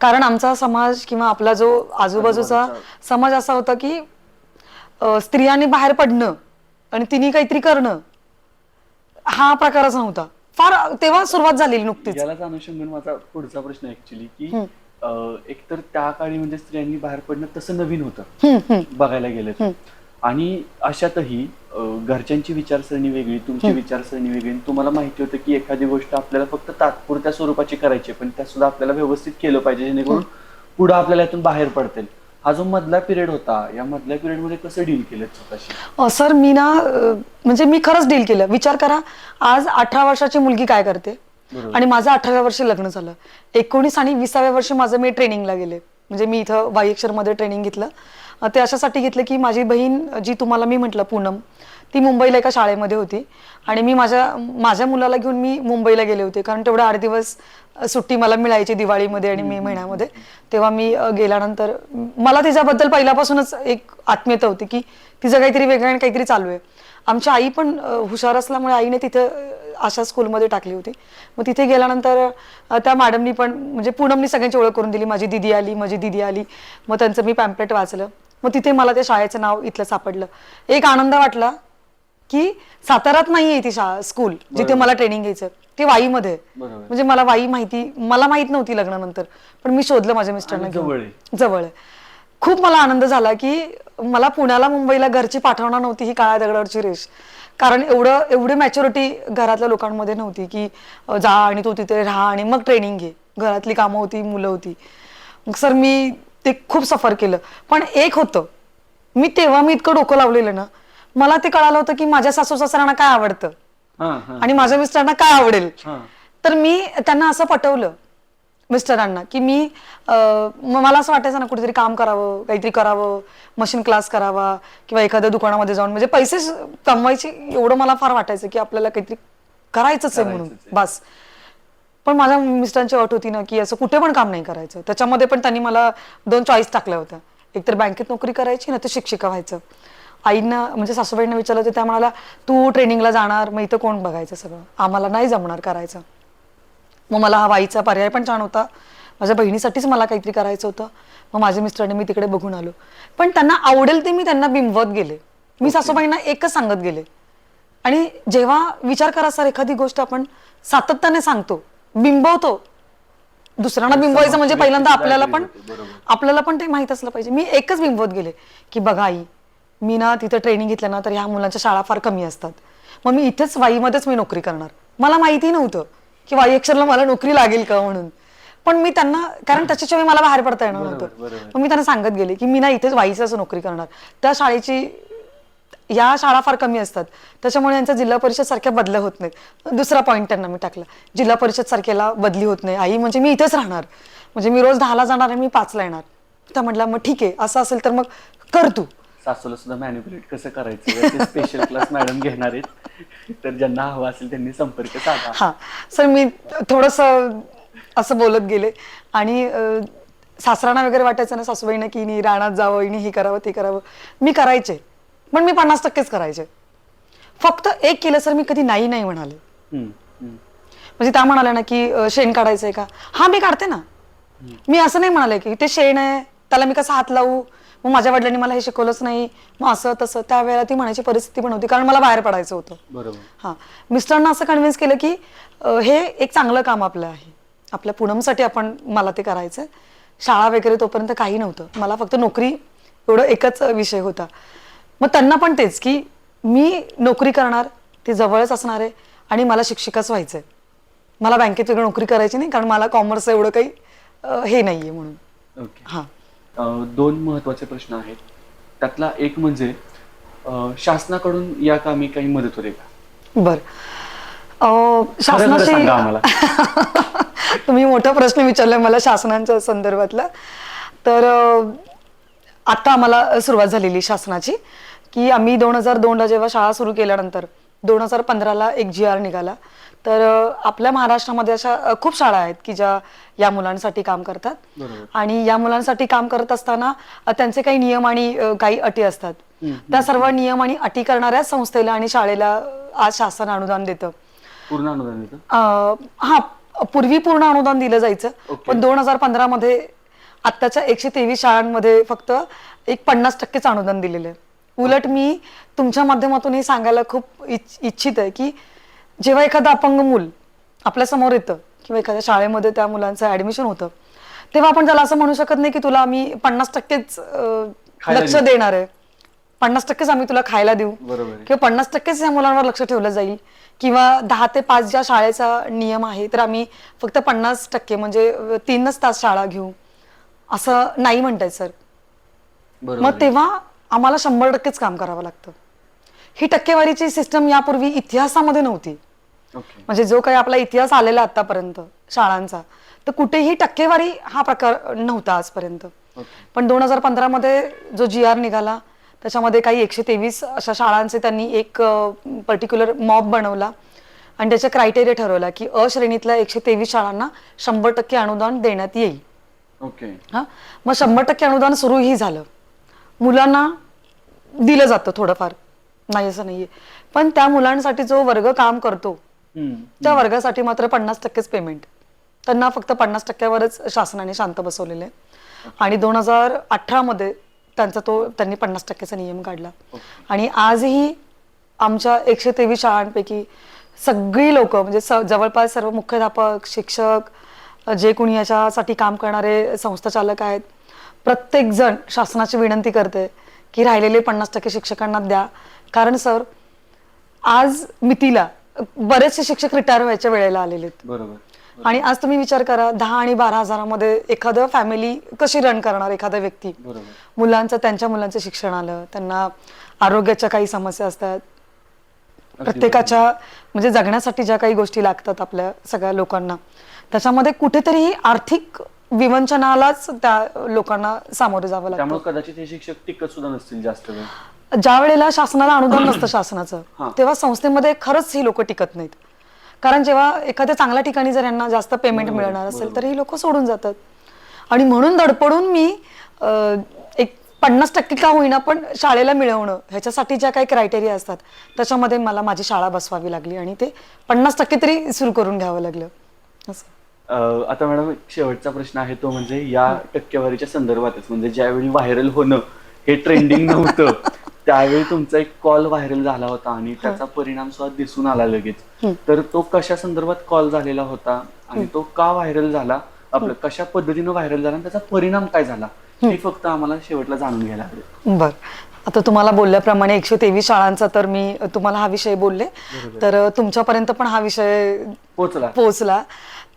कारण आमचा समाज किंवा आपला जो आजूबाजूचा समाज असा होता की स्त्रियांनी बाहेर पडणं आणि तिने काहीतरी करणं हा प्रकारच नव्हता. फार तेव्हा सुरुवात झालेली नुकतीच. यालाच अनुषंगाने माझा पुढचा प्रश्न ऍक्च्युली की एकतर त्या काळी म्हणजे स्त्रियांनी बाहेर पडणं तसं नवीन होतं बघायला गेलं तर. आणि अशातही घरच्यांची विचारसरणी वेगळी, तुमची विचारसरणी वेगळी. तुम्हाला माहिती होतं की एखादी गोष्ट आपल्याला फक्त तात्पुरत्या स्वरूपाची करायची, पण त्या सुद्धा आपल्याला व्यवस्थित केलं पाहिजे, जेणेकरून पुढे आपल्याला यातून बाहेर पडता येईल. हा जो मधला पिरियड होता, या मधल्या पिरियड मध्ये कसं डील केलं स्वतःशी? सर मी ना म्हणजे मी खरंच डील केलं. विचार करा, आज 18 वर्षाची मुलगी काय करते आणि माझं 18व्या वर्षी लग्न झालं. 19 आणि 20व्या वर्षी माझं मी ट्रेनिंगला गेले. म्हणजे मी इथं वाई अक्षरमध्ये ट्रेनिंग घेतलं. ते अशासाठी घेतलं की माझी बहीण जी तुम्हाला मी म्हटलं पूनम, ती मुंबईला एका शाळेमध्ये होती आणि मी माझ्या मुलाला घेऊन मी मुंबईला गेले होते. कारण तेवढे 8 दिवस सुट्टी मला मिळायची दिवाळीमध्ये आणि मे महिन्यामध्ये. तेव्हा मी गेल्यानंतर मला तिच्याबद्दल पहिल्यापासूनच एक आत्मीयता होती की तिचं काहीतरी वेगळं आणि काहीतरी चालू आहे. आमची आई पण हुशार असल्यामुळे आईने तिथं अशा स्कूलमध्ये टाकली होती. मग तिथे गेल्यानंतर त्या मॅडमनी पण म्हणजे पूनमनी सगळ्यांची ओळख करून दिली, माझी दिदी आली. मग त्यांचं मी पॅम्पलेट वाचलं. मग तिथे मला त्या शाळेचं नाव इथलं सापडलं. एक आनंद वाटला की साताऱ्यात नाहीये ती स्कूल जिथे मला ट्रेनिंग घ्यायचं, ते वाईमध्ये. म्हणजे मला वाई मला माहित नव्हती लग्नानंतर, पण मी शोधलं माझ्या मिस्टरांना घेऊन. जवळ आहे. खूप मला आनंद झाला की मला पुण्याला मुंबईला घरची पाठवणार नव्हती ही काळ्या दगडावरची रेष. कारण एवढी मॅच्युरिटी घरातल्या लोकांमध्ये नव्हती की जा आणि तू तिथे राहा आणि मग ट्रेनिंग घे. घरातली कामं होती, मुलं होती. मग सर मी ते खूप सफर केलं. पण एक होतं, तेव्हा मी इतकं डोकं लावलेलं ना, मला ते कळालं होतं की माझ्या सासू सासऱ्यांना काय आवडतं आणि माझ्या मिस्टरांना काय आवडेल. तर मी त्यांना असं पटवलं मिस्टरांना की मला असं वाटायचं ना कुठेतरी काम करावं, काहीतरी करावं, मशीन क्लास करावा किंवा एखाद्या दुकानामध्ये जाऊन म्हणजे पैसे कमवायचे, एवढं मला फार वाटायचं की आपल्याला काहीतरी करायचंच आहे म्हणून बस. पण माझ्या मिस्टरांची अट होती ना की असं कुठे पण काम नाही करायचं. त्याच्यामध्ये पण त्यांनी मला 2 चॉईस टाकल्या होत्या, एकतर बँकेत नोकरी करायची ना तर शिक्षिका व्हायचं. आईंना म्हणजे सासूबाईंना विचारलं तर त्या म्हणाला तू ट्रेनिंगला जाणार, मग इथं कोण बघायचं सगळं, आम्हाला नाही जमणार करायचं. मग मला हा वाईचा पर्याय पण छान होता, माझ्या बहिणीसाठीच मला काहीतरी करायचं होतं. मग माझ्या मिस्टरांनी मी तिकडे बघून आलो. पण त्यांना आवडेल ते मी त्यांना बिंबवत गेले. मी सासूबाईंना एकच सांगत गेले. आणि जेव्हा विचार करा सर, एखादी गोष्ट आपण सातत्याने सांगतो, बिंबवतो, दुसऱ्यांना बिंबवायचं म्हणजे पहिल्यांदा आपल्याला पण ते माहित असलं पाहिजे. मी एकच बिंबवत गेले की बघा आई, मी ना तिथे ट्रेनिंग घेतलं ना तर ह्या मुलांच्या शाळा फार कमी असतात, मग मी इथेच वाईमध्येच मी नोकरी करणार. मला माहिती नव्हतं की वाई अक्षरला मला नोकरी लागेल का म्हणून, पण मी त्यांना, कारण त्याच्याशिवाय मला बाहेर पडता येणार नव्हतं, मग मी त्यांना सांगत गेले की मी ना इथेच वाईच नोकरी करणार. त्या शाळेची, या शाळा फार कमी असतात त्याच्यामुळे यांच्या जिल्हा परिषद सारख्या बदल्या होत नाहीत. दुसरा पॉईंट त्यांना मी टाकला, जिल्हा परिषद सारख्याला बदली होत नाही आई, म्हणजे मी इथेच राहणार, म्हणजे मी रोज 10ला जाणार आणि मी 5ला येणार. त्या म्हटल्या मग ठीक आहे, असं असेल तर मग कर तू. सासूला सुद्धा मॅनिप्युलेट कसं करायचं स्पेशल क्लास मॅडम घेणार आहेत, तर ज्यांना हवं असेल त्यांनी संपर्क साधा. हा सर, मी थोडस असं बोलत गेले. आणि सासरांना वगैरे वाटायचं ना सासूबाईंना की हिने रानात जावं, हिने हे करावं ते करावं. मी करायचे, पण मी 50%च करायचे. फक्त एक केलं सर, मी कधी नाही नाही म्हणाले. म्हणजे त्या म्हणाल्या ना की शेण काढायचंय का, हा मी काढते ना. मी असं नाही म्हणाले की ते शेण आहे त्याला मी कसा हात लावू, मग माझ्या वडिलांनी मला हे शिकवलंच नाही, मग असं तसं. त्यावेळेला ती म्हणायची परिस्थिती पण होती, कारण मला बाहेर पडायचं होतं. बरोबर. हा, मिस्टरांना असं कन्व्हिन्स केलं की हे एक चांगलं काम आपलं आहे, आपल्या पूनमसाठी आपण, मला ते करायचं. शाळा वगैरे तोपर्यंत काही नव्हतं, मला फक्त नोकरी एवढं एकच विषय होता. मग त्यांना पण तेच की मी नोकरी करणार, ती जवळच असणार आहे, आणि मला शिक्षिकाच व्हायचंय. मला बँकेत वगैरे नोकरी करायची नाही, कारण मला कॉमर्स एवढं काही हे नाहीये म्हणून. ओके. हा, 2 महत्वाचे प्रश्न आहेत. त्यातला एक म्हणजे शासनाकडून या कामी काही मदत होते का? बर. शासनाशी सांगा आम्हाला. तुम्ही मोठा प्रश्न विचारलाय मला शासनाच्या संदर्भातला. तर आता आम्हाला सुरुवात झालेली शासनाची, की आम्ही 2002ला जेव्हा शाळा सुरू केल्यानंतर 2015ला एक GR निघाला. तर आपल्या महाराष्ट्रामध्ये अशा खूप शाळा आहेत की ज्या या मुलांसाठी काम करतात. आणि या मुलांसाठी काम करत असताना त्यांचे काही नियम आणि काही अटी असतात. त्या सर्व नियम आणि अटी करणाऱ्या संस्थेला आणि शाळेला आज शासन अनुदान देतं. पूर्ण अनुदान देतं? हा, पूर्वी पूर्ण अनुदान दिलं जायचं, पण 2015 मध्ये आत्ताच्या 123 शाळांमध्ये फक्त एक 50%च अनुदान दिलेलं आहे. उलट मी तुमच्या माध्यमातून हे सांगायला खूप इच्छित आहे की जेव्हा एखादं अपंग मूल आपल्या समोर येतं किंवा एखाद्या शाळेमध्ये त्या मुलांचं ऍडमिशन होतं, तेव्हा आपण त्याला असं म्हणू शकत नाही की तुला आम्ही 50%च लक्ष देणार आहे, 50%च आम्ही तुला खायला देऊ, किंवा 50%च या मुलांवर लक्ष ठेवलं जाईल, किंवा 10 ते 5 ज्या शाळेचा नियम आहे तर आम्ही फक्त 50% म्हणजे 3च तास शाळा घेऊ, असं नाही म्हणताय सर. मग तेव्हा आम्हाला 100%च काम करावं लागतं. ही टक्केवारीची सिस्टम यापूर्वी इतिहासामध्ये नव्हती. म्हणजे जो काही आपला इतिहास आलेला आतापर्यंत शाळांचा, तर कुठेही टक्केवारी हा प्रकार नव्हता आजपर्यंत. पण 2015 मध्ये जो GR निघाला त्याच्यामध्ये काही 123 अशा शाळांचे त्यांनी एक पर्टिक्युलर मॉब बनवला आणि त्याचे क्रायटेरिया ठरवला की अ श्रेणीतल्या 123 शाळांना 100% अनुदान देण्यात येईल. हा, मग 100% अनुदान सुरूही झालं, मुलांना दिलं जातं थोडंफार, नाही असं नाहीये, पण त्या मुलांसाठी जो वर्ग काम करतो त्या वर्गासाठी मात्र 50%च पेमेंट. त्यांना फक्त 50%वरच शासनाने शांत बसवलेलं आहे. आणि 2018 मध्ये त्यांनी 50%चा नियम काढला. आणि आजही आमच्या 123 शाळांपैकी सगळी लोक, म्हणजे जवळपास सर्व मुख्याध्यापक, शिक्षक, जे कोणी याच्यासाठी काम करणारे संस्थाचालक आहेत, प्रत्येक जण शासनाची विनंती करते की राहिलेले 50% शिक्षकांना द्या. कारण सर, आज मितीला बरेचसे शिक्षक रिटायर व्हायच्या वेळेला आलेले आहेत. आणि आज तुम्ही विचार करा, 10 आणि 12 हजारामध्ये एखादं फॅमिली कशी रन करणार, एखादा व्यक्ती. त्यांच्या मुलांचं शिक्षण आलं, त्यांना आरोग्याच्या काही समस्या असतात, प्रत्येकाच्या म्हणजे जगण्यासाठी ज्या काही गोष्टी लागतात आपल्या सगळ्या लोकांना, त्याच्यामध्ये कुठेतरी आर्थिक विवंचनालाच त्या लोकांना सामोरे जावं लागतं. त्यामुळे कदाचित हे शिक्षक टिकत सुद्धा नसतील जास्त वेळ. ज्या वेळेला शासनाला अनुदान नसतं शासनाचं, तेव्हा संस्थेमध्ये खरंच ही लोक टिकत नाहीत. कारण जेव्हा एखाद्या चांगल्या ठिकाणी जर यांना जास्त पेमेंट मिळणार असेल तर ही लोक सोडून जातात. आणि म्हणून धडपडून मी एक 50% का होईना पण शाळेला मिळवणं, ह्याच्यासाठी ज्या काही क्रायटेरिया असतात त्याच्यामध्ये मला माझी शाळा बसवावी लागली आणि ते 50% तरी सुरू करून घ्यावं लागलं असं. आता मॅडम एक शेवटचा प्रश्न आहे तो म्हणजे या टक्केवारीच्या संदर्भातच, म्हणजे ज्यावेळी व्हायरल होणं हे ट्रेंडिंग नव्हतं त्यावेळी तुमचा एक कॉल व्हायरल झाला होता आणि हं, त्याचा परिणाम सुद्धा दिसून आला लगेच. हं, तर तो कशा संदर्भात कॉल झालेला होता आणि हं, तो का व्हायरल झाला, हं, आपलं कशा पद्धतीनं व्हायरल झाला आणि त्याचा परिणाम काय झाला, हं. हे फक्त आम्हाला शेवटला जाणून घ्यायला हवे. बर. आता तुम्हाला बोलल्याप्रमाणे 123 शाळांचा तर मी तुम्हाला हा विषय बोलले. बरोबर. तर तुमच्यापर्यंत पण हा विषय पोचला. पोहोचला.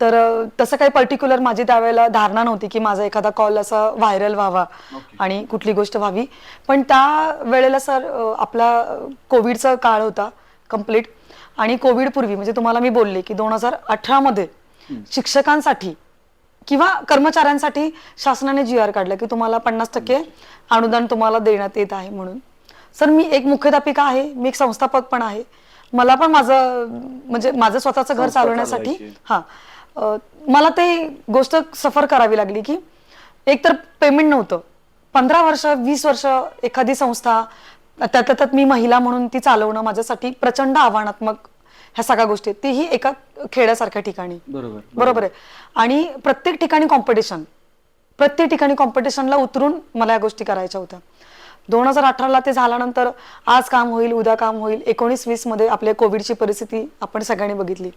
तर तसं काही पर्टिक्युलर माझी त्यावेळेला धारणा नव्हती की माझा एखादा कॉल असा व्हायरल व्हावा ओके. आणि कुठली गोष्ट व्हावी. पण त्या वेळेला सर आपला कोविडचा काळ होता कम्प्लीट. आणि कोविडपूर्वी म्हणजे तुम्हाला मी बोलले की 2018 मध्ये शिक्षकांसाठी किंवा कर्मचाऱ्यांसाठी शासनाने GR काढला की तुम्हाला 50% अनुदान तुम्हाला देण्यात येत आहे म्हणून. सर मी एक मुख्याध्यापिका आहे, मी एक संस्थापक पण आहे. मला पण माझं म्हणजे माझं स्वतःचं घर संस्था चालवण्यासाठी चालवायची. मला ते गोष्ट सफर करावी लागली की एक तर पेमेंट नव्हतं. 15 वर्ष 20 वर्ष एखादी संस्था, त्यातल्या त्यात मी महिला म्हणून ती चालवणं माझ्यासाठी प्रचंड आव्हानात्मक ह्या सगळ्या गोष्टी, तीही एका खेड्यासारख्या ठिकाणी. बरोबर. बरोबर आहे. आणि प्रत्येक ठिकाणी कॉम्पिटिशन, प्रत्येक ठिकाणी कॉम्पिटिशनला उतरून मला या गोष्टी करायच्या होत्या. 2018ला ते झाल्यानंतर आज काम होईल उद्या काम होईल. 19-20 मध्ये आपल्या कोविडची परिस्थिती आपण सगळ्यांनी बघितली.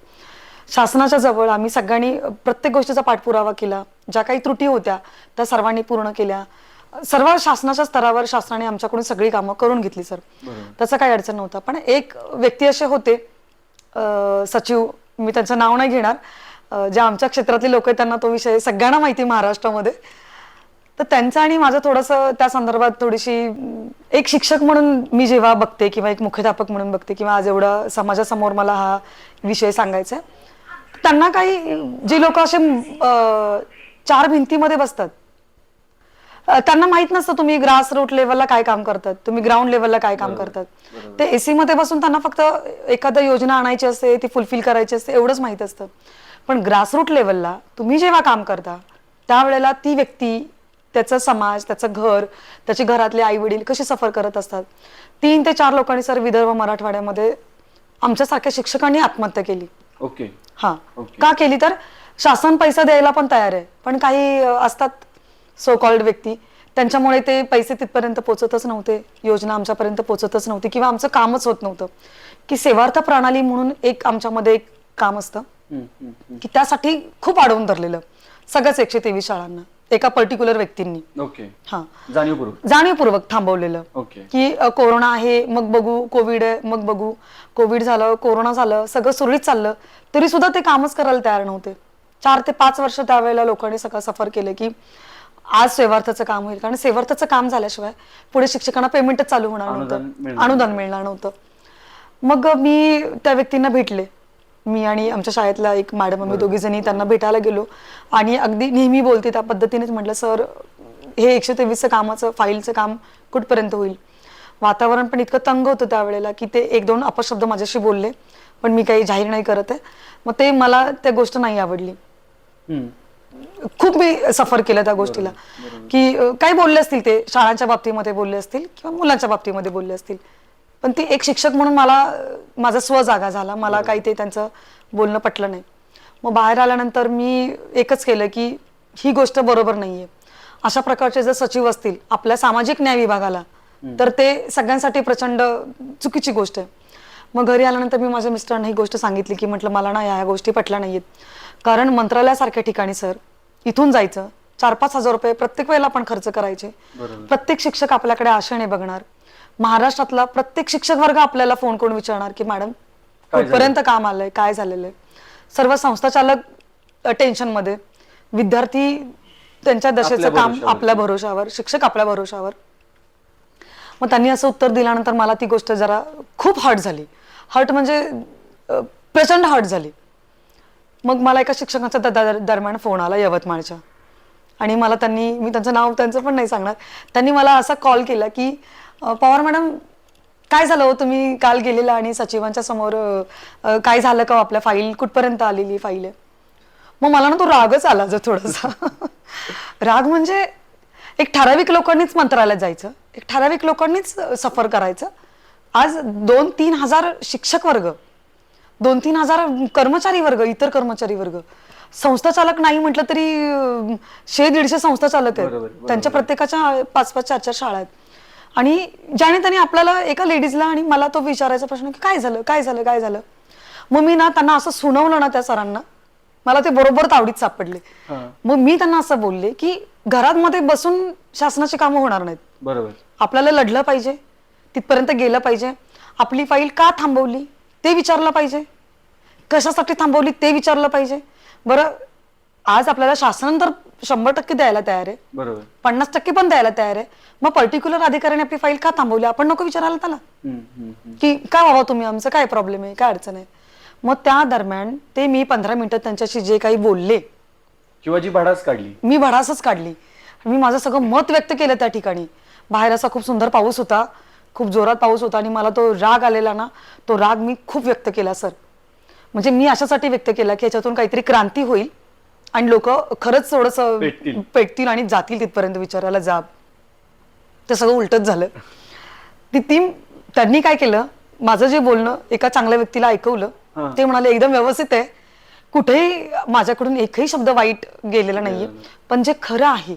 शासनाच्या जवळ आम्ही सगळ्यांनी प्रत्येक गोष्टीचा पाठपुरावा केला. ज्या काही त्रुटी होत्या त्या सर्वांनी पूर्ण केल्या. सर्व शासनाच्या स्तरावर शासनाने आमच्याकडून सगळी कामं करून घेतली सर. बरोबर. त्याचा काही अडचण नव्हता. पण एक व्यक्ती असे होते सचिव, मी त्यांचं नाव नाही घेणार, जे आमच्या क्षेत्रातले लोक आहेत त्यांना तो विषय सगळ्यांना माहिती महाराष्ट्रामध्ये. तर त्यांचं आणि माझं थोडंसं त्या संदर्भात थोडीशी एक शिक्षक म्हणून मी जेव्हा बघते किंवा एक मुख्याध्यापक म्हणून बघते किंवा आज एवढा समाजासमोर मला हा विषय सांगायचा आहे, त्यांना काही जे लोक असे चार भिंतीमध्ये बसतात त्यांना माहित नसतं तुम्ही ग्रास रूट लेवलला काय काम करतात, तुम्ही ग्राउंड लेवलला काय काम करतात. ते AC मध्ये बसून त्यांना फक्त एखादी योजना आणायची असते, ती फुलफिल करायची असते, एवढंच माहित असतं. पण ग्रासरूट लेवलला तुम्ही जेव्हा काम करता त्यावेळेला ती व्यक्ती, त्याचा समाज, त्याचं घर, त्याचे घरातले आई वडील कशी सफर करत असतात. 3 ते 4 लोकांनी सर विदर्भ मराठवाड्यामध्ये आमच्यासारख्या शिक्षकांनी आत्महत्या केली. ओके. हा. ओके. का केली तर शासन पैसा द्यायला पण तयार आहे, पण काही असतात सो कॉल्ड व्यक्ती, त्यांच्यामुळे ते पैसे तिथपर्यंत पोहोचतच नव्हते, योजना आमच्यापर्यंत पोहोचतच नव्हती किंवा आमचं कामच होत नव्हतं. की सेवार्थ प्रणाली म्हणून एक आमच्यामध्ये एक काम असतं की त्यासाठी खूप अडवून धरलेलं सगळ्याच 123 शाळांना एका पर्टिक्युलर व्यक्तींनी. ओके. हा. जाणीवपूर्वक थांबवलेलं. ओके. की कोरोना आहे मग बघू, कोविड आहे मग बघू, कोविड झालं, कोरोना झालं, सगळं सुरळीत चाललं तरी सुद्धा ते कामच करायला तयार नव्हते. 4 ते 5 वर्ष त्यावेळेला लोकांनी सगळं सफर केलं की आज सेवार्थाचं काम होईल, कारण सेवार्थाचं काम झाल्याशिवाय पुढे शिक्षकांना पेमेंटच चालू होणार नव्हतं, अनुदान मिळणार नव्हतं. मग मी त्या व्यक्तींना भेटले, मी आणि आमच्या शाळेतला एक मॅडम, आम्ही दोघी जणी त्यांना भेटायला गेलो आणि अगदी नेहमी बोलते त्या पद्धतीनेच म्हटलं, सर हे 123चं कामाचं फाईलचं काम कुठपर्यंत होईल. वातावरण पण इतकं तंग होतं त्यावेळेला की ते 1-2 अपशब्द माझ्याशी बोलले, पण मी काही जाहीर नाही करत आहे. मग ते मला त्या गोष्ट नाही आवडली. खूप मी सफर केलं त्या गोष्टीला की काही बोलले असतील, ते शाळांच्या बाबतीमध्ये बोलले असतील किंवा मुलांच्या बाबतीमध्ये बोलले असतील, पण ती एक शिक्षक म्हणून मला माझा स्वजागा झाला, मला काही ते त्यांचं बोलणं पटलं नाही. मग बाहेर आल्यानंतर मी एकच केलं की ही गोष्ट बरोबर नाहीये. अशा प्रकारचे जर सचिव असतील आपल्या सामाजिक न्याय विभागाला तर ते सगळ्यांसाठी प्रचंड चुकीची गोष्ट आहे. मग घरी आल्यानंतर मी माझ्या मिस्टरांना ही गोष्ट सांगितली की म्हटलं मला ना या गोष्टी पटल्या नाहीयेत, कारण मंत्रालयासारख्या ठिकाणी सर इथून जायचं 4-5 हजार रुपये प्रत्येक वेळेला आपण खर्च करायचे, प्रत्येक शिक्षक आपल्याकडे आशेने बघणार, महाराष्ट्रातला प्रत्येक शिक्षक वर्ग आपल्याला फोन करून विचारणार की मॅडम कुठपर्यंत काम आलंय, काय झालेलं आहे. सर्व संस्थाचालक टेन्शन मध्ये, विद्यार्थी त्यांच्या दशेचं काम आपल्या भरोशावर, शिक्षक आपल्या भरोशावर. मग त्यांनी असं उत्तर दिल्यानंतर मला ती गोष्ट जरा खूप हर्ट झाली. हर्ट म्हणजे प्रचंड हर्ट झाली. मग मला एका शिक्षकांचा दरम्यान फोन आला यवतमाळच्या, आणि मला त्यांनी, मी त्यांचं नाव त्यांचं पण नाही सांगणार, त्यांनी मला असा कॉल केला की पवार मॅडम काय झालं हो, तुम्ही काल गेलेला आणि सचिवांच्या समोर काय झालं का, आपल्या फाईल कुठपर्यंत आलेली फाईल आहे. मग मला ना तो रागच आला जो थोडासा राग म्हणजे एक ठराविक लोकांनीच मंत्रालयात जायचं, एक ठराविक लोकांनीच सफर करायचं. आज 2-3 हजार शिक्षक वर्ग, 2-3 हजार कर्मचारी वर्ग, इतर कर्मचारी वर्ग संस्था चालक नाही म्हटलं तरी 100-150 संस्था चालक आहेत. बरोबर, बरोबर. त्यांच्या प्रत्येकाच्या 5-5, 4-4 शाळा आहेत. आणि ज्याने त्याने आपल्याला एका लेडीजला आणि मला तो विचारायचा प्रश्न की काय झालं काय झालं काय झालं. मग मी ना त्यांना असं सुनावलं ना त्या सरांना, मला ते बरोबर तावडीत सापडले. मग मी त्यांना असं बोलले की घरात मध्ये बसून शासनाची कामं होणार नाहीत. बरोबर. आपल्याला लढलं पाहिजे, तिथपर्यंत गेलं पाहिजे. आपली फाईल का थांबवली ते विचारलं पाहिजे, कशासाठी थांबवली ते विचारलं पाहिजे. बरं, आज आपल्याला शासन तर 100% द्यायला तयार आहे, बरोबर. 50% पण द्यायला तयार आहे. मग पर्टिक्युलर अधिकाऱ्याने आपली फाईल का थांबवली आपण नको विचारायला त्याला की काय बाबा तुम्ही, आमचं काय प्रॉब्लेम आहे, काय अडचण आहे. मग त्या दरम्यान ते मी 15 मिनिटं त्यांच्याशी जे काही बोलले किंवा जी भडास काढली, मी भडासच काढली. मी माझं सगळं मत व्यक्त केलं त्या ठिकाणी. बाहेर असा खूप सुंदर पाऊस होता, खूप जोरात पाऊस होता आणि मला तो राग आलेला ना, तो राग मी खूप व्यक्त केला सर. म्हणजे मी अशासाठी व्यक्त केला की याच्यातून काहीतरी क्रांती होईल आणि लोक खरंच थोडंसं पेटतील आणि जातील तिथपर्यंत विचारायला जाब. ते सगळं उलटच झालं. त्यांनी काय केलं, माझं जे बोलणं एका चांगल्या व्यक्तीला ऐकवलं. ते म्हणाले एकदम व्यवस्थित आहे, कुठेही माझ्याकडून एकही शब्द वाईट गेलेला नाहीये, पण जे खरं आहे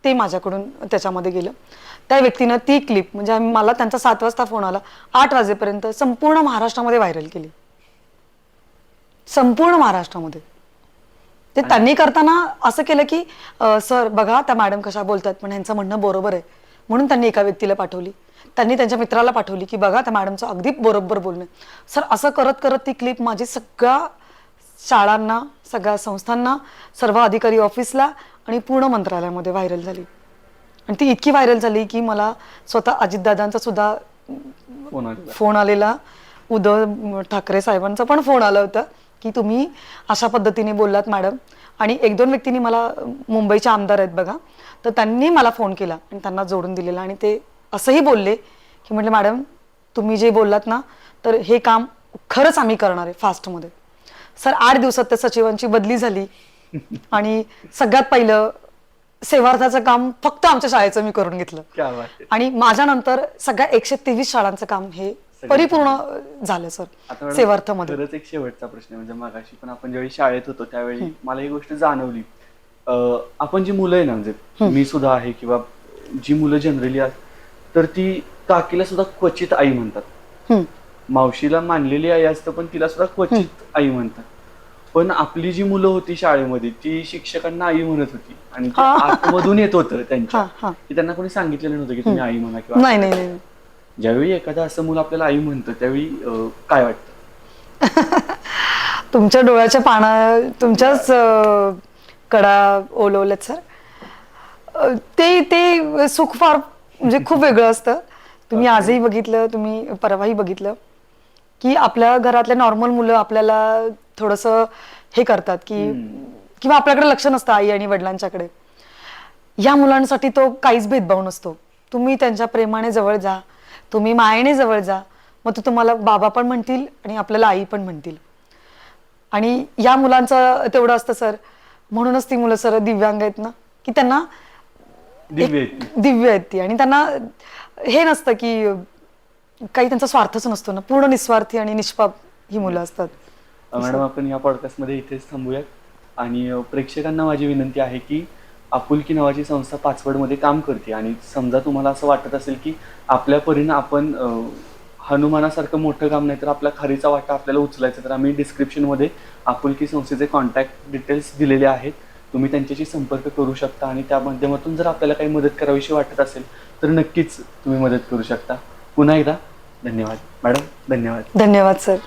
ते माझ्याकडून त्याच्यामध्ये गेलं. त्या व्यक्तीनं ती क्लिप म्हणजे मला त्यांचा 7 वाजता फोन आला, 8 वाजेपर्यंत संपूर्ण महाराष्ट्रामध्ये व्हायरल केली, संपूर्ण महाराष्ट्रामध्ये. ते त्यांनी करताना असं केलं की सर बघा त्या मॅडम कशा बोलतात, पण ह्यांचं म्हणणं बरोबर आहे. म्हणून त्यांनी एका व्यक्तीला पाठवली, त्यांनी त्यांच्या मित्राला पाठवली की बघा त्या मॅडमचं अगदी बरोबर बोलणं. सर असं करत करत ती क्लिप माझी सगळ्या शाळांना, सगळ्या संस्थांना, सर्व अधिकारी ऑफिसला आणि पूर्ण मंत्रालयामध्ये व्हायरल झाली. आणि ती इतकी व्हायरल झाली की मला स्वतः अजितदादांचा सुद्धा फोन आलेला, उद्धव ठाकरे साहेबांचा पण फोन आला होता की तुम्ही अशा पद्धतीने बोललात मॅडम. आणि 1-2 व्यक्तींनी मला, मुंबईचे आमदार आहेत बघा, तर त्यांनी मला फोन केला आणि त्यांना जोडून दिलेला. आणि ते असंही बोलले की म्हटलं मॅडम तुम्ही जे बोललात ना, तर हे काम खरंच आम्ही करणार आहे फास्टमध्ये. सर 8 दिवसात त्या सचिवांची बदली झाली आणि सगळ्यात पहिलं सेवार्थाचं काम फक्त आमच्या शाळेचं मी करून घेतलं. आणि माझ्यानंतर सगळ्या 123 शाळांचं काम हे परिपूर्ण झालं सर सेवार्थमध्ये. खरंच एक शेवटचा प्रश्न म्हणजे मगाशी पण आपण ज्यावेळी शाळेत होतो त्यावेळी मला ही गोष्ट जाणवली. आपण जी मुलं आहे ना, म्हणजे मी सुद्धा आहे किंवा जी मुलं जनरली असतात तर ती काकीला सुद्धा क्वचित आई म्हणतात, मावशीला मानलेली आई असतं पण तिला सुद्धा क्वचित आई म्हणतात. पण आपली जी मुलं होती शाळेमध्ये ती शिक्षकांना आई म्हणत होती आणि आतमधून येत होतं त्यांच्या, की त्यांना कोणी सांगितलेलं नव्हतं की तुम्ही आई म्हणा किंवा नाही. ज्यावेळी एखादा असं मुलं आपल्याला आई म्हणतं त्यावेळी काय वाटतं? तुमच्या डोळ्याच्या पाना तुमच्याच कडा ओलवल्यात सर. ते सुख फार म्हणजे खूप वेगळं असतं. तुम्ही आजही बघितलं, तुम्ही परवाही बघितलं की आपल्या घरातले नॉर्मल मुलं आपल्याला थोडंसं हे करतात की किंवा आपल्याकडे लक्ष नसतं आई आणि वडिलांच्याकडे. या मुलांसाठी तो काहीच भेदभाव नसतो. तुम्ही त्यांच्या प्रेमाने जवळ जा, तुम्ही मायेने जवळ जा, मग तो तुम्हाला बाबा पण म्हणतील आणि आपल्याला आई पण म्हणतील. आणि या मुलांचं तेवढं असतं सर. म्हणूनच ती मुलं सर दिव्यांग आहेत ना, की त्यांना दिव्य आहेत ती. आणि त्यांना हे नसतं की काही त्यांचा स्वार्थच नसतो ना, पूर्ण निस्वार्थी आणि निष्पाप ही मुलं असतात. मॅडम आपण या पॉडकास्टमध्ये इथेच थांबूयात. आणि प्रेक्षकांना माझी विनंती आहे की आपुलकी नावाची संस्था पाचवडमध्ये काम करते आणि समजा तुम्हाला असं वाटत असेल की आपल्या परीनं आपण हनुमानासारखं मोठं काम नाही तर आपला खारीचा वाटा आपल्याला उचलायचा, तर आम्ही डिस्क्रिप्शनमध्ये आपुलकी संस्थेचे कॉन्टॅक्ट डिटेल्स दिलेले आहेत. तुम्ही त्यांच्याशी संपर्क करू शकता आणि त्या माध्यमातून जर आपल्याला काही मदत करावीशी वाटत असेल तर नक्कीच तुम्ही मदत करू शकता. पुन्हा एकदा धन्यवाद मॅडम. धन्यवाद. धन्यवाद सर.